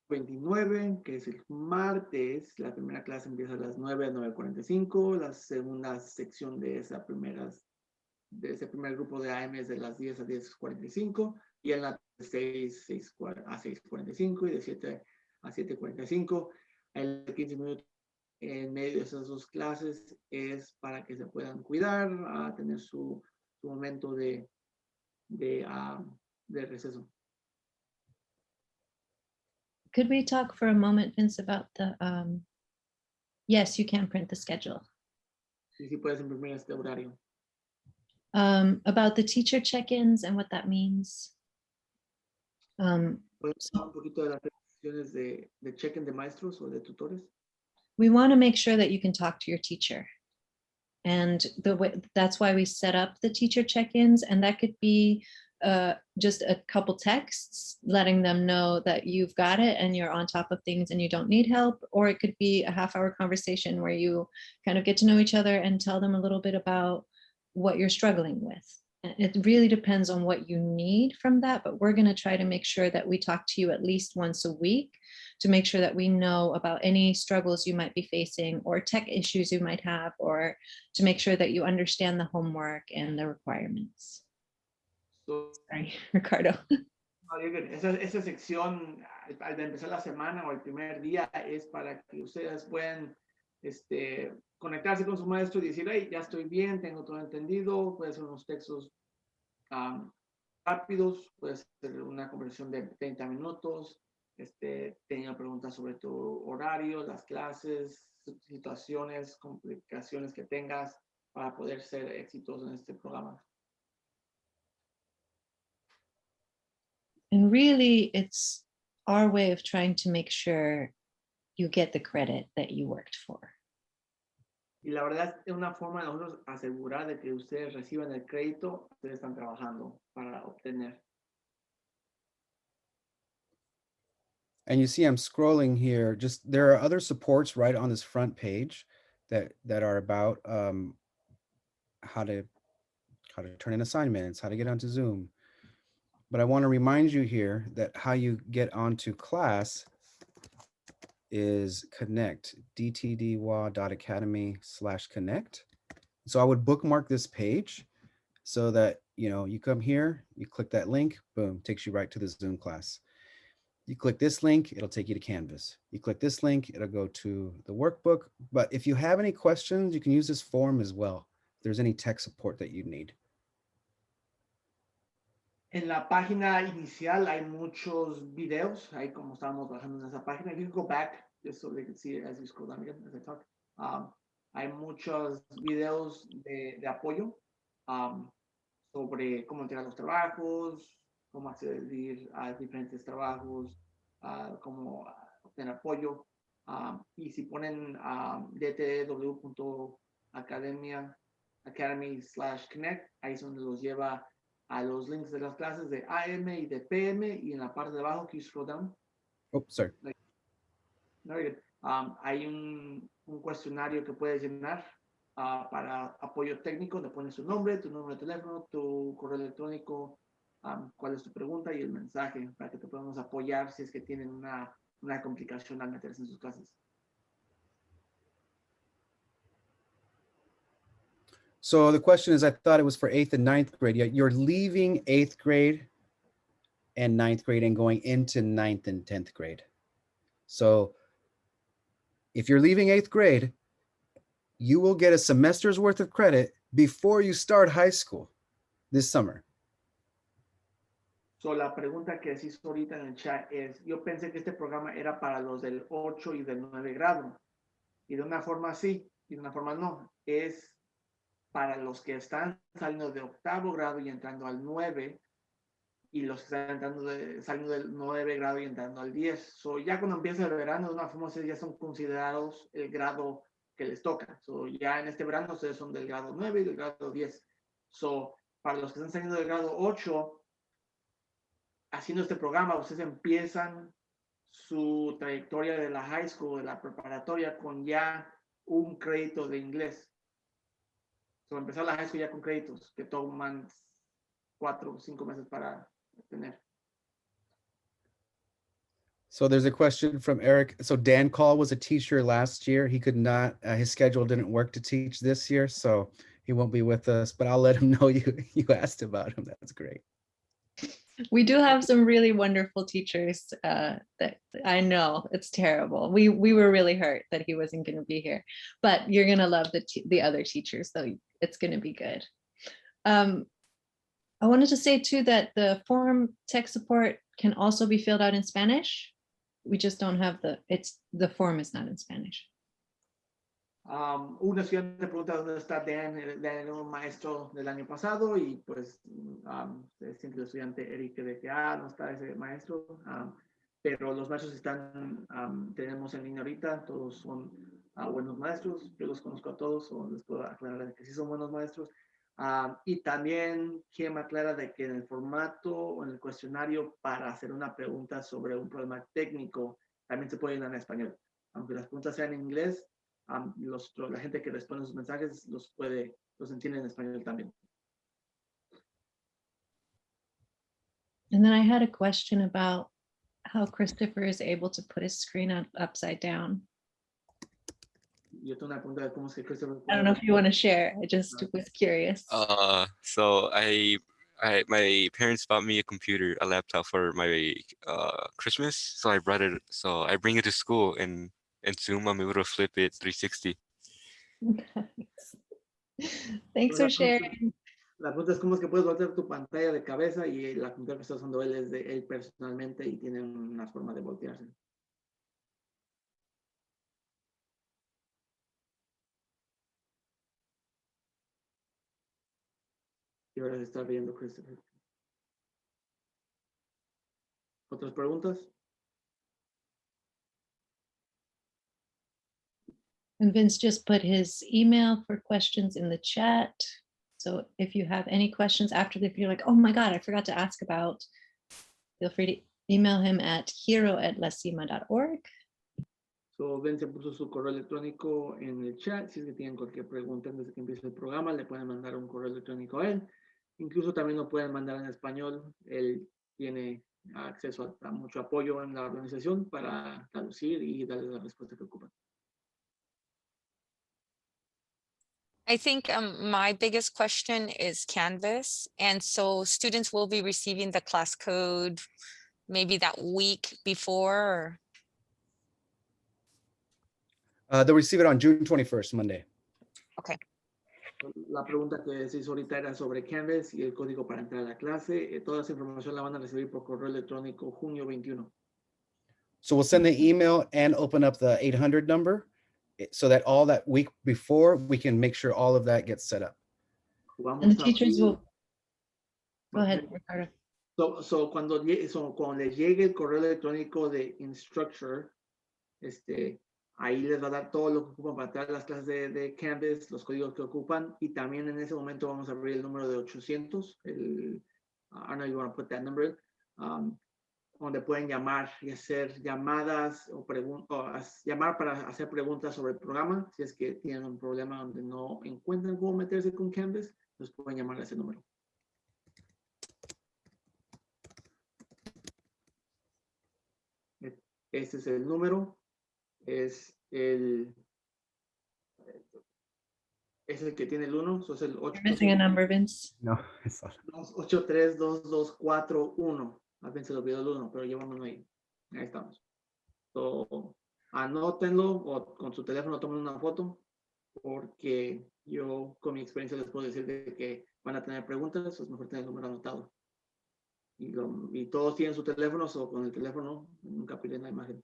S1: 29, que es el martes, la primera clase empieza a las 9 a 9:45, la segunda sección de ese primer grupo de AM es de las 10 a 10:45 y en la 6 a 6:45 y de 7 a 7:45. El 15 minutos en medio de esas 2 clases es para que se puedan cuidar, a tener su momento de receso.
S3: Could we talk for a moment, Vince, about the, yes, you can print the schedule.
S1: Sí, puedes imprimir este horario.
S3: About the teacher check-ins and what that means.
S1: ¿Puedes hablar un poquito de las peticiones de check-in de maestros o de tutores?
S3: We want to make sure that you can talk to your teacher. And that's why we set up the teacher check-ins, and that could be just a couple texts letting them know that you've got it and you're on top of things and you don't need help, or it could be a half-hour conversation where you kind of get to know each other and tell them a little bit about what you're struggling with. And it really depends on what you need from that, but we're going to try to make sure that we talk to you at least once a week to make sure that we know about any struggles you might be facing or tech issues you might have, or to make sure that you understand the homework and the requirements.
S1: So,
S3: Sorry, Ricardo.
S1: Esa sección al empezar la semana o el primer día es para que ustedes puedan conectarse con su maestro y decir, hey, ya estoy bien, tengo todo entendido. Puede ser unos textos rápidos, puede ser una conversación de 30 minutos. Tenga preguntas sobre tu horario, las clases, situaciones, complicaciones que tengas para poder ser exitoso en este programa.
S3: And really, it's our way of trying to make sure you get the credit that you worked for.
S1: Y la verdad es una forma de nosotros asegurar de que ustedes reciban el crédito que ustedes están trabajando para obtener.
S2: And you see, I'm scrolling here. Just there are other supports right on this front page that are about how to turn in assignments, how to get onto Zoom. But I want to remind you here that how you get onto class is connect, dtdwa.academy/connect. So I would bookmark this page so that, you come here, you click that link, boom, takes you right to the Zoom class. You click this link, it'll take you to Canvas. You click this link, it'll go to the workbook. But if you have any questions, you can use this form as well. If there's any tech support that you need.
S1: En la página inicial hay muchos videos, ahí como estábamos bajando en esa página. You can go back just so they can see it as you scroll down again as I talk. Hay muchos videos de apoyo sobre cómo entregar los trabajos, cómo acceder a diferentes trabajos, cómo obtener apoyo. Y si ponen dtw.academy/connect, ahí es donde los lleva a los links de las clases de AM y de PM, y en la parte de abajo, can you scroll down?
S2: Oh, sorry.
S1: Very good. Hay un cuestionario que puedes llenar para apoyo técnico. Le pones tu nombre, tu número de teléfono, tu correo electrónico, cuál es tu pregunta y el mensaje para que te podamos apoyar si es que tienen una complicación al meterse en sus clases.
S2: So the question is, I thought it was for 8th and 9th grade. Yet you're leaving 8th grade and 9th grade and going into 9th and 10th grade. So if you're leaving 8th grade, you will get a semester's worth of credit before you start high school this summer.
S1: So la pregunta que decís ahorita en el chat es, yo pensé que este programa era para los del 8 y del 9 grado. Y de una forma sí, y de una forma no. Es para los que están saliendo de 8º grado y entrando al 9, y los que están saliendo del 9 grado y entrando al 10. So, ya cuando empieza el verano, de una forma ya son considerados el grado que les toca. So, ya en este verano ustedes son del grado 9 y del grado 10. So, para los que están saliendo del grado 8, haciendo este programa, ustedes empiezan su trayectoria de la high school, de la preparatoria, con ya un crédito de inglés. So, empezar la high school ya con créditos que toman 4 o 5 meses para tener.
S2: So there's a question from Eric. So Dan Call was a teacher last year. He could not, his schedule didn't work to teach this year, so he won't be with us, but I'll let him know you asked about him. That's great.
S3: We do have some really wonderful teachers that I know it's terrible. We were really hurt that he wasn't going to be here, but you're going to love the other teachers, so it's going to be good. I wanted to say too that the forum tech support can also be filled out in Spanish. We just don't have the form is not in Spanish.
S1: Un estudiante pregunta dónde está Dan. Dan era un maestro del año pasado y pues siempre el estudiante Eric de que no está ese maestro, pero los maestros están, tenemos en línea ahorita, todos son buenos maestros, yo los conozco a todos, o les puedo aclarar que sí son buenos maestros. Y también Kim aclara de que en el formato o en el cuestionario para hacer una pregunta sobre un problema técnico también se puede ir en español. Aunque las preguntas sean en inglés, la gente que responde sus mensajes los entiende en español también.
S3: And then I had a question about how Christopher is able to put his screen upside down.
S1: Yo tengo una pregunta de cómo es que Christopher.
S3: I don't know if you want to share. I just was curious.
S10: So my parents bought me a laptop for my Christmas. So I bring it to school and Zoom I'm able to flip it 360.
S3: Thanks for sharing.
S1: La pregunta es cómo es que puedes voltear tu pantalla de cabeza, y la pregunta que está usando él es de él personalmente y tiene una forma de voltearse. Y ahora se está viendo Christopher. ¿Otras preguntas?
S3: And Vince just put his email for questions in the chat. So if you have any questions after this, you're like, oh my God, I forgot to ask about, feel free to email him at hero@lasima.org.
S1: So, Vince puso su correo electrónico en el chat. Si es que tienen cualquier pregunta antes de que empiece el programa, le pueden mandar un correo electrónico a él. Incluso también lo pueden mandar en español. Él tiene acceso a mucho apoyo en la organización para traducir y darle la respuesta que ocupan.
S8: I think my biggest question is Canvas. And so students will be receiving the class code maybe that week before.
S2: They'll receive it on June 21st, Monday.
S8: Okay.
S1: La pregunta que se hizo ahorita era sobre Canvas y el código para entrar a la clase. Toda esa información la van a recibir por correo electrónico junio 21.
S2: So we'll send the email and open up the 800 number so that all that week before we can make sure all of that gets set up.
S3: And the teachers will, go ahead, Ricardo.
S1: So cuando les llegue el correo electrónico de Instructure, ahí les va a dar todo lo que ocupan para traer las clases de Canvas, los códigos que ocupan, y también en ese momento vamos a abrir el número de 800. I know you want to put that number in. donde pueden llamar y hacer llamadas o llamar para hacer preguntas sobre el programa. Si es que tienen un problema donde no encuentran cómo meterse con Canvas, pues pueden llamar a ese número. Este es el número. Es el que tiene el 1. So es el 8.
S3: You're missing a number, Vince.
S2: No, it's not.
S1: 283-2241. A veces se lo olvidó el 1, pero llevámonos ahí. Ahí estamos. So, anótenlo o con su teléfono tomen una foto, porque yo con mi experiencia les puedo decir de que van a tener preguntas, es mejor tener el número anotado. Y todos tienen su teléfono, o con el teléfono nunca pierden la imagen.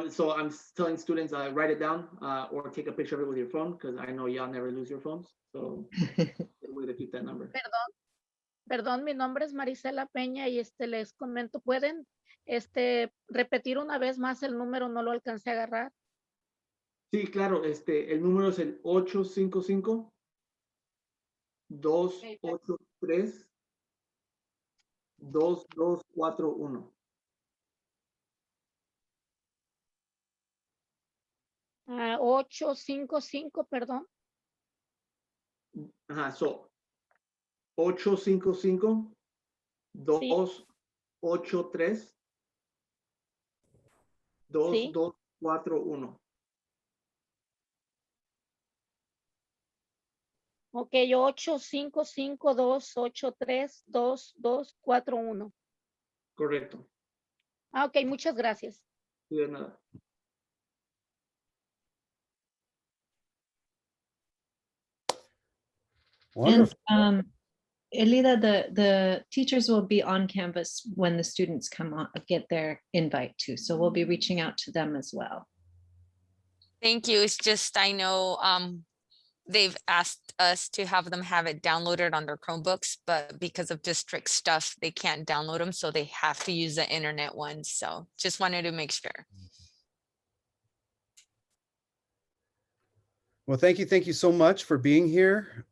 S1: So I'm telling students, write it down or take a picture of it with your phone, because I know y'all never lose your phones. So way to keep that number.
S11: Perdón, mi nombre es Marisela Peña y les comento, ¿pueden repetir una vez más el número? No lo alcancé a agarrar.
S1: Sí, claro, el número es el 855-283-2241.
S11: 855, perdón.
S1: Ajá, so 855-283-2241.
S11: Ok, 855-283-2241.
S1: Correcto.
S11: Ok, muchas gracias.
S1: Sí, de nada.
S2: Wonderful.
S3: And Elida, the teachers will be on Canvas when the students come on, get their invite too. So we'll be reaching out to them as well.
S8: Thank you. It's just, I know they've asked us to have them have it downloaded on their Chromebooks, but because of district stuff, they can't download them. So they have to use the internet ones. So just wanted to make sure.
S2: Well, thank you so much for being here.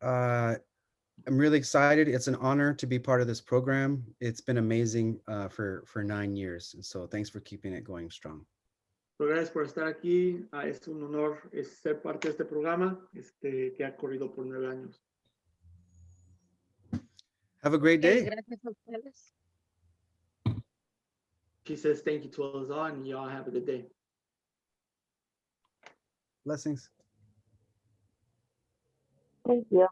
S2: I'm really excited. It's an honor to be part of this program. It's been amazing for 9 years. And so thanks for keeping it going strong.
S1: Gracias por estar aquí. Es un honor ser parte de este programa que ha corrido por 9 años.
S2: Have a great day.
S11: Gracias a ustedes.
S1: She says thank you to us all, and y'all have a good day.
S2: Blessings.
S7: Thank you.